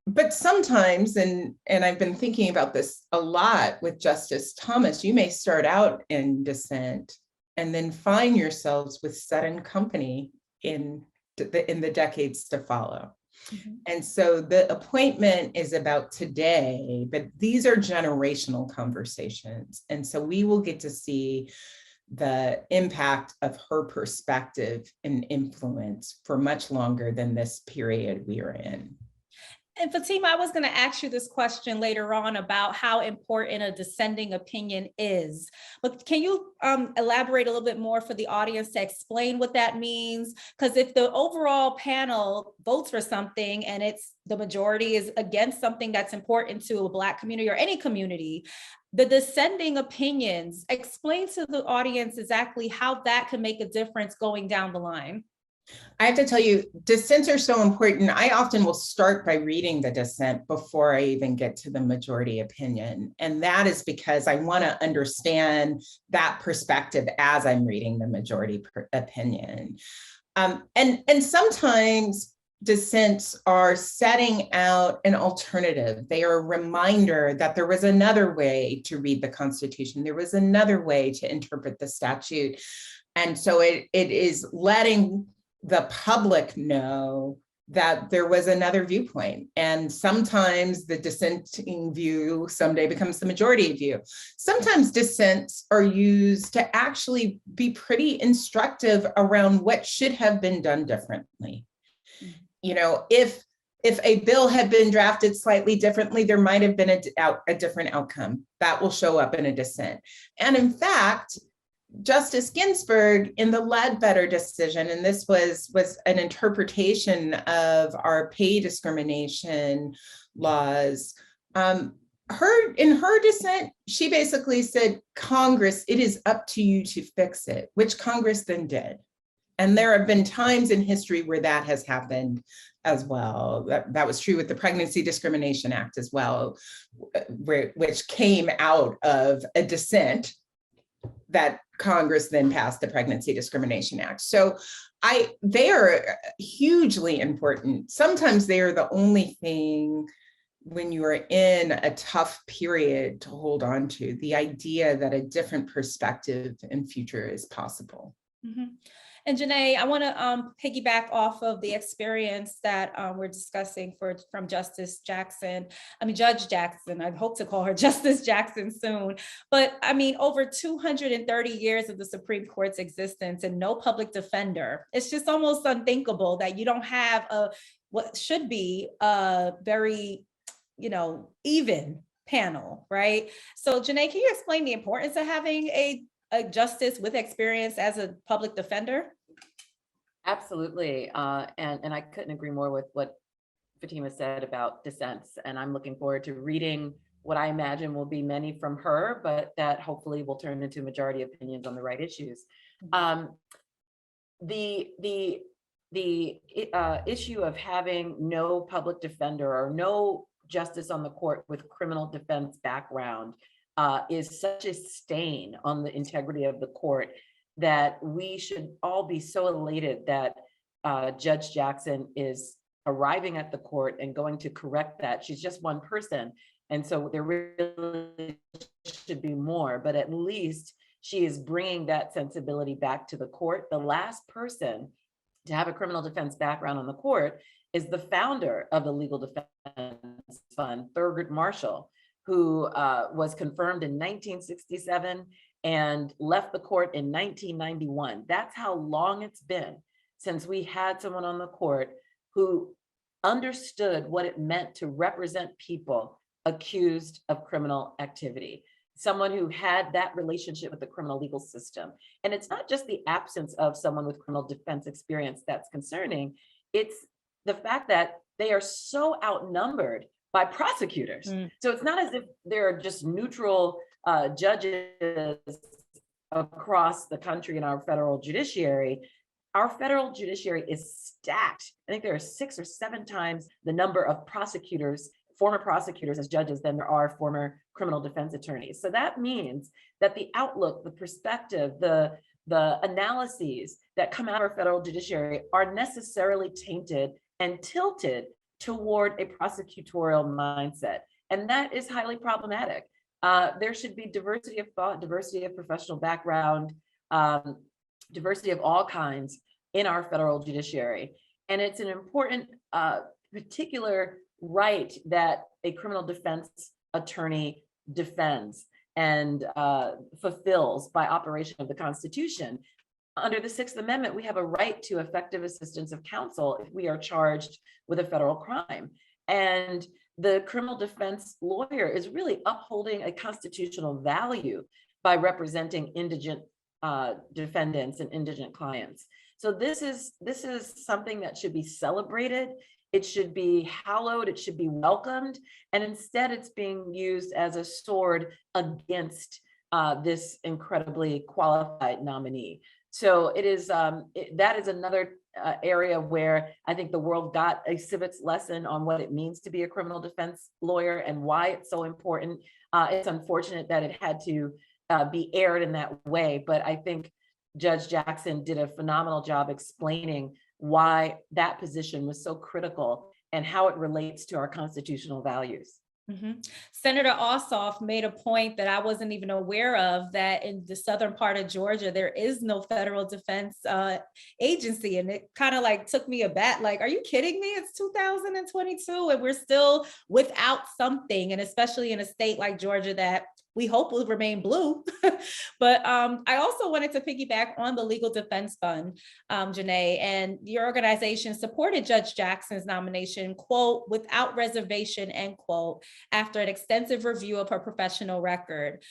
But sometimes, and I've been thinking about this a lot with Justice Thomas, you may start out in dissent and then find yourselves with sudden company in the decades to follow. Mm-hmm. And so the appointment is about today, but these are generational conversations. And so we will get to see the impact of her perspective and influence for much longer than this period we are in. And Fatima, I was going to ask you this question later on about how important a dissenting opinion is. But can you elaborate a little bit more for the audience to explain what that means? Because if the overall panel votes for something and the majority is against something that's important to a Black community or any community, the dissenting opinions, explain to the audience exactly how that can make a difference going down the line. I have to tell you, dissents are so important. I often will start by reading the dissent before I even get to the majority opinion. And that is because I want to understand that perspective as I'm reading the majority opinion. And sometimes dissents are setting out an alternative. They are a reminder that there was another way to read the Constitution. There was another way to interpret the statute. And so it is letting the public know that there was another viewpoint. And sometimes the dissenting view someday becomes the majority view. Sometimes dissents are used to actually be pretty instructive around what should have been done differently. You know, if a bill had been drafted slightly differently, there might have been a different outcome. That will show up in a dissent. And in fact, Justice Ginsburg in the Ledbetter decision, and this was an interpretation of our pay discrimination laws. In her dissent, she basically said, Congress, it is up to you to fix it, which Congress then did. And there have been times in history where that has happened as well. That was true with the Pregnancy Discrimination Act as well, which came out of a dissent that Congress then passed the Pregnancy Discrimination Act. So they are hugely important. Sometimes they are the only thing when you are in a tough period to hold on to, the idea that a different perspective and future is possible. Mm-hmm. And Janae, I want to piggyback off of the experience that we're discussing from Judge Jackson. I hope to call her Justice Jackson soon. But I mean, over 230 years of the Supreme Court's existence and no public defender. It's just almost unthinkable that you don't have what should be a very, even panel, right? So Janae, can you explain the importance of having a justice with experience as a public defender? Absolutely. And I couldn't agree more with what Fatima said about dissents. And I'm looking forward to reading what I imagine will be many from her, but that hopefully will turn into majority opinions on the right issues. The issue of having no public defender or no justice on the court with criminal defense background is such a stain on the integrity of the court that we should all be so elated that Judge Jackson is arriving at the court and going to correct that. She's just one person. And so there really should be more, but at least she is bringing that sensibility back to the court. The last person to have a criminal defense background on the court is the founder of the Legal Defense Fund, Thurgood Marshall, who was confirmed in 1967 and left the court in 1991. That's how long it's been since we had someone on the court who understood what it meant to represent people accused of criminal activity, someone who had that relationship with the criminal legal system. And it's not just the absence of someone with criminal defense experience that's concerning, it's the fact that they are so outnumbered by prosecutors. So it's not as if they're just neutral judges across the country in our federal judiciary. Our federal judiciary is stacked. I think there are 6 or 7 times the number of prosecutors former prosecutors as judges than there are former criminal defense attorneys. So that means that the outlook, the perspective, the analyses that come out of our federal judiciary are necessarily tainted and tilted toward a prosecutorial mindset. And that is highly problematic. There should be diversity of thought, diversity of professional background, diversity of all kinds in our federal judiciary. And it's an important particular right that a criminal defense attorney defends and fulfills by operation of the Constitution. Under the Sixth Amendment, we have a right to effective assistance of counsel if we are charged with a federal crime. And the criminal defense lawyer is really upholding a constitutional value by representing indigent defendants and indigent clients. So this is something that should be celebrated. It should be hallowed, it should be welcomed, and instead it's being used as a sword against this incredibly qualified nominee. So it is that is another area where I think the world got a civics lesson on what it means to be a criminal defense lawyer and why it's so important. It's unfortunate that it had to be aired in that way, but I think Judge Jackson did a phenomenal job explaining why that position was so critical and how it relates to our constitutional values. Mm-hmm. Senator Ossoff made a point that I wasn't even aware of, that in the southern part of Georgia, there is no federal defense agency. And it kind of like took me aback. Like, are you kidding me? It's 2022 and we're still without something. And especially in a state like Georgia that we hope will remain blue. But I also wanted to piggyback on the Legal Defense Fund, Janae, and your organization supported Judge Jackson's nomination, quote, without reservation, end quote, after an extensive review of her professional record.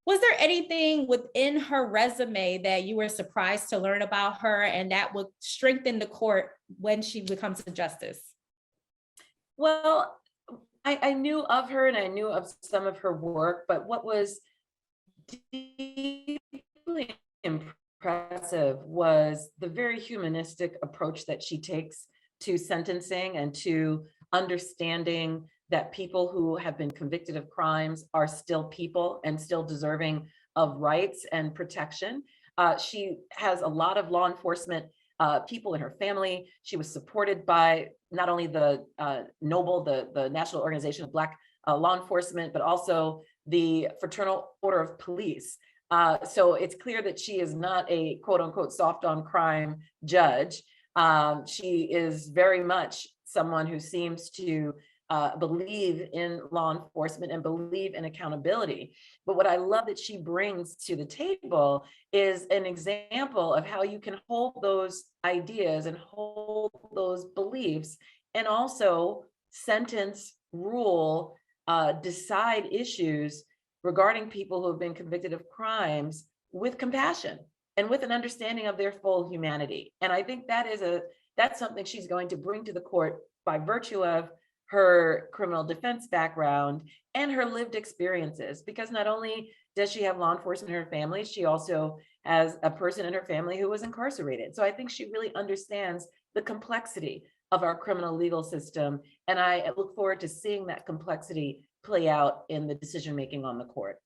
Was there anything within her resume that you were surprised to learn about her and that would strengthen the court when she becomes a justice? Well, I knew of her and I knew of some of her work, but what was deeply impressive was the very humanistic approach that she takes to sentencing and to understanding that people who have been convicted of crimes are still people and still deserving of rights and protection. She has a lot of law enforcement people in her family. She was supported by not only the NOBLE, the National Organization of Black Law Enforcement, but also the Fraternal Order of Police. So it's clear that she is not a quote unquote soft on crime judge. She is very much someone who seems to believe in law enforcement and believe in accountability. But what I love that she brings to the table is an example of how you can hold those ideas and hold those beliefs and also sentence, rule, decide issues regarding people who have been convicted of crimes with compassion and with an understanding of their full humanity. And I think that's something she's going to bring to the court by virtue of her criminal defense background and her lived experiences, because not only does she have law enforcement in her family, she also has a person in her family who was incarcerated. So I think she really understands the complexity of our criminal legal system. And I look forward to seeing that complexity play out in the decision-making on the court.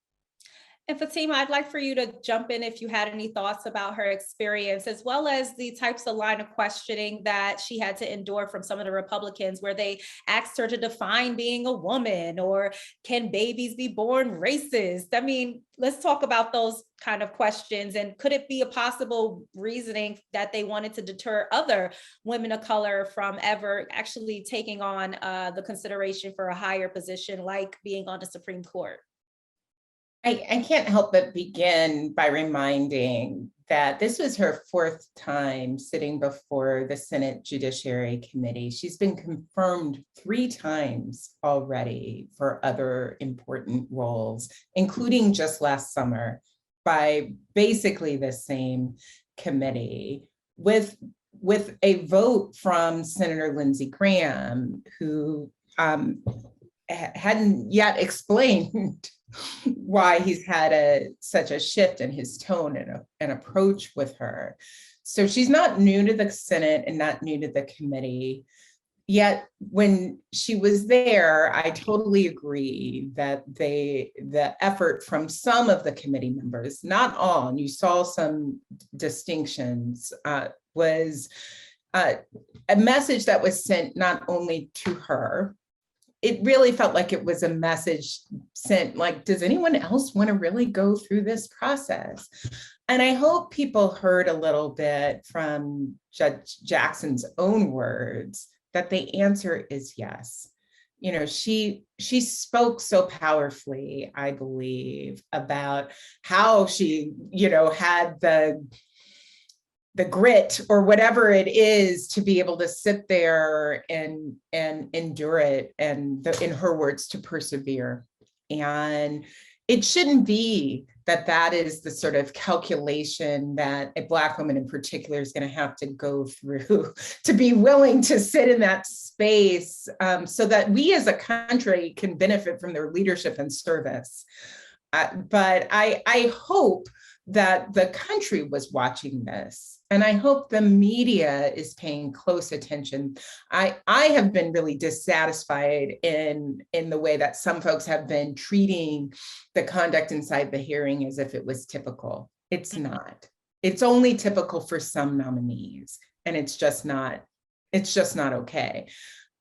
And Fatima, I'd like for you to jump in if you had any thoughts about her experience, as well as the types of line of questioning that she had to endure from some of the Republicans, where they asked her to define being a woman, or can babies be born racist? I mean, let's talk about those kind of questions. And could it be a possible reasoning that they wanted to deter other women of color from ever actually taking on the consideration for a higher position, like being on the Supreme Court? I can't help but begin by reminding that this was her fourth time sitting before the Senate Judiciary Committee. She's been confirmed 3 times already for other important roles, including just last summer by basically the same committee, with a vote from Senator Lindsey Graham, who hadn't yet explained why he's had such a shift in his tone and approach with her. So she's not new to the Senate and not new to the committee. Yet when she was there, I totally agree that the effort from some of the committee members, not all, and you saw some distinctions, was a message that was sent not only to her. It really felt like it was a message sent, like, does anyone else want to really go through this process? And I hope people heard a little bit from Judge Jackson's own words that the answer is yes. You know, she spoke so powerfully, I believe, about how she, you know, had the grit or whatever it is to be able to sit there and endure it, and in her words, to persevere. And it shouldn't be that is the sort of calculation that a Black woman in particular is going to have to go through to be willing to sit in that space, so that we as a country can benefit from their leadership and service. But I hope that the country was watching this. And I hope the media is paying close attention. I have been really dissatisfied in the way that some folks have been treating the conduct inside the hearing as if it was typical. It's not. It's only typical for some nominees, and it's just not okay.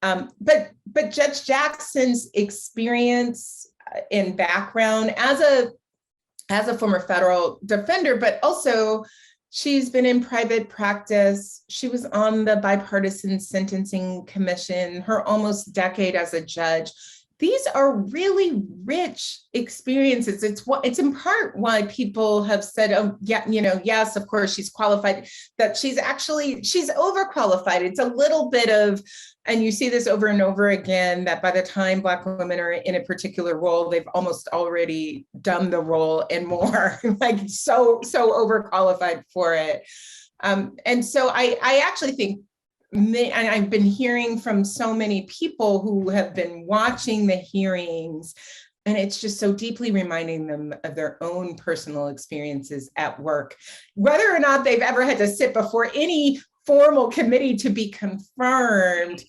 But Judge Jackson's experience and background as a former federal defender, but also she's been in private practice. She was on the Bipartisan Sentencing Commission, her almost decade as a judge. These are really rich experiences. It's in part why people have said, oh, yeah, you know, yes, of course, she's qualified, that she's overqualified. It's a little bit of, and you see this over and over again, that by the time Black women are in a particular role, they've almost already done the role and more, like so overqualified for it. And so I actually think, and I've been hearing from so many people who have been watching the hearings, and it's just so deeply reminding them of their own personal experiences at work, whether or not they've ever had to sit before any formal committee to be confirmed.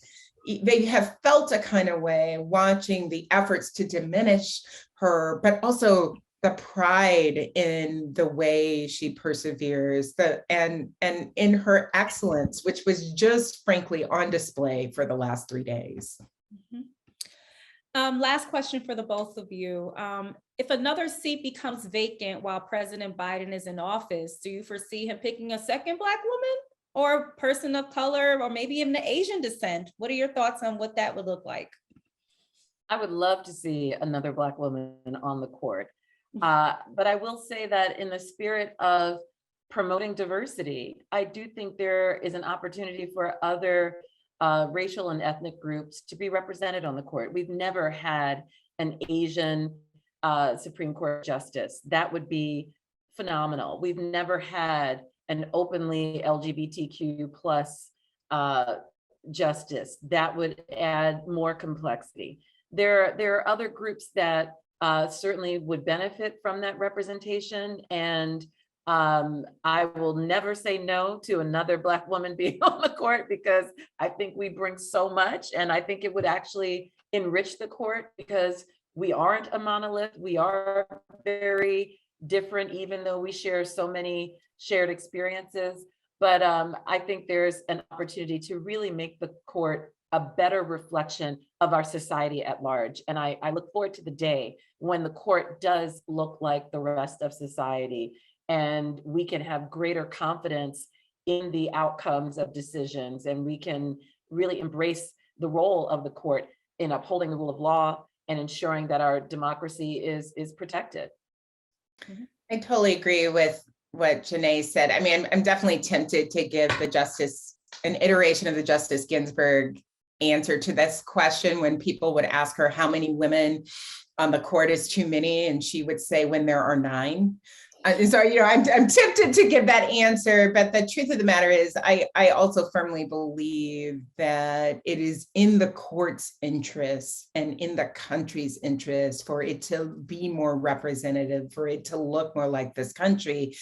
They have felt a kind of way watching the efforts to diminish her, but also the pride in the way she perseveres, and in her excellence, which was just frankly on display for the last 3 days. Mm-hmm. Last question for the both of you. If another seat becomes vacant while President Biden is in office, do you foresee him picking a second Black woman or person of color, or maybe even the Asian descent? What are your thoughts on what that would look like? I would love to see another Black woman on the court. But I will say that in the spirit of promoting diversity, I do think there is an opportunity for other racial and ethnic groups to be represented on the court. We've never had an Asian Supreme Court justice. That would be phenomenal. We've never had an openly LGBTQ plus justice. That would add more complexity. There are other groups that certainly would benefit from that representation. And I will never say no to another Black woman being on the court, because I think we bring so much. And I think it would actually enrich the court, because we aren't a monolith. We are very different, even though we share so many shared experiences. But I think there's an opportunity to really make the court a better reflection of our society at large. And I look forward to the day when the court does look like the rest of society, and we can have greater confidence in the outcomes of decisions, and we can really embrace the role of the court in upholding the rule of law and ensuring that our democracy is protected. I totally agree with what Janae said. I mean, I'm definitely tempted to give the justice, an iteration of the Justice Ginsburg answer to this question when people would ask her how many women on the court is too many, and she would say, when there are 9. So, you know, I'm tempted to give that answer, but the truth of the matter is I also firmly believe that it is in the court's interest and in the country's interest for it to be more representative, for it to look more like this country.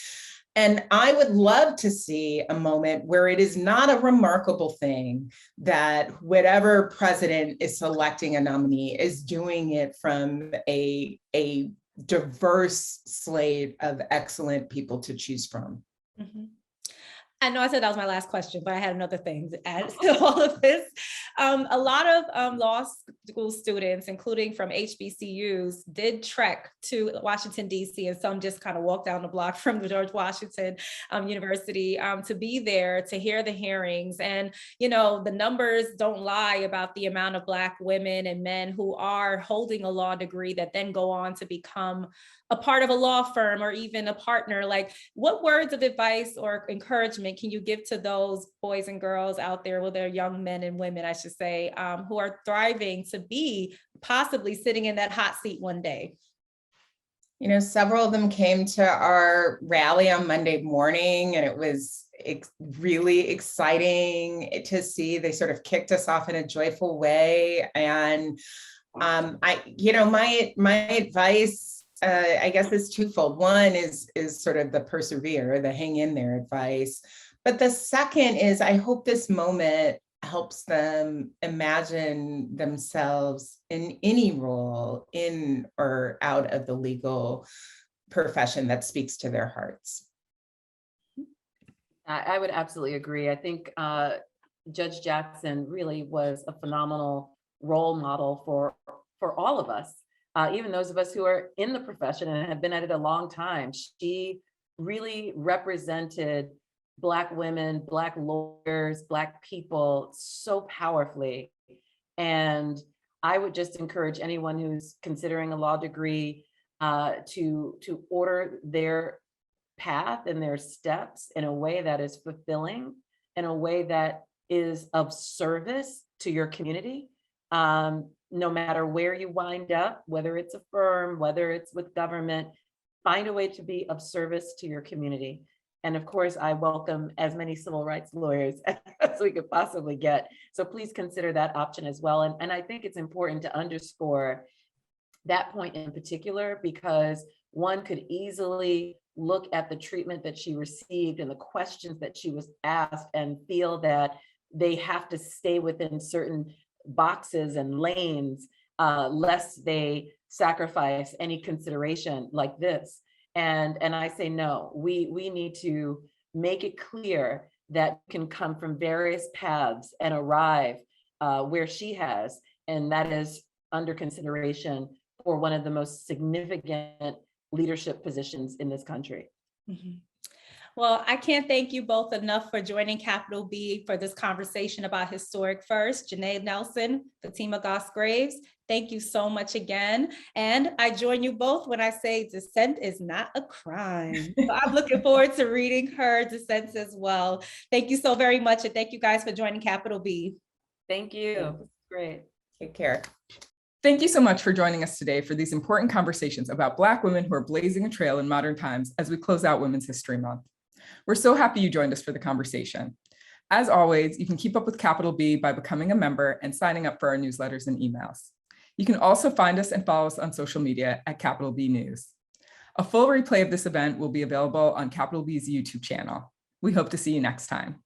And I would love to see a moment where it is not a remarkable thing that whatever president is selecting a nominee is doing it from a diverse slate of excellent people to choose from. Mm-hmm. I know I said that was my last question, but I had another thing to add to all of this. A lot of law school students, including from HBCUs, did trek to Washington, D.C., and some just kind of walked down the block from the George Washington University to be there to hear the hearings. And, you know, the numbers don't lie about the amount of Black women and men who are holding a law degree that then go on to become a part of a law firm or even a partner. Like, what words of advice or encouragement can you give to those boys and girls out there, well, they're young men and women, I should say, who are thriving to be possibly sitting in that hot seat one day? You know, several of them came to our rally on Monday morning, and it was really exciting to see. They sort of kicked us off in a joyful way. And my advice, I guess, is twofold. One is sort of the persevere, the hang in there advice. But the second is, I hope this moment helps them imagine themselves in any role in or out of the legal profession that speaks to their hearts. I would absolutely agree. I think Judge Jackson really was a phenomenal role model for all of us. Even those of us who are in the profession and have been at it a long time. She really represented Black women, Black lawyers, Black people so powerfully. And I would just encourage anyone who's considering a law degree to order their path and their steps in a way that is fulfilling, in a way that is of service to your community. No matter where you wind up, whether it's a firm, whether it's with government, find a way to be of service to your community. And of course, I welcome as many civil rights lawyers as we could possibly get. So please consider that option as well. And I think it's important to underscore that point in particular, because one could easily look at the treatment that she received and the questions that she was asked and feel that they have to stay within certain boxes and lanes, lest they sacrifice any consideration like this. And I say, no, we need to make it clear that you can come from various paths and arrive where she has, and that is under consideration for one of the most significant leadership positions in this country. Mm-hmm. Well, I can't thank you both enough for joining Capital B for this conversation about historic first. Janai Nelson, Fatima Goss Graves, thank you so much again. And I join you both when I say dissent is not a crime. So I'm looking forward to reading her dissents as well. Thank you so very much. And thank you guys for joining Capital B. Thank you. Great. Take care. Thank you so much for joining us today for these important conversations about Black women who are blazing a trail in modern times as we close out Women's History Month. We're so happy you joined us for the conversation. As always, you can keep up with Capital B by becoming a member and signing up for our newsletters and emails. You can also find us and follow us on social media at Capital B News. A full replay of this event will be available on Capital B's YouTube channel. We hope to see you next time.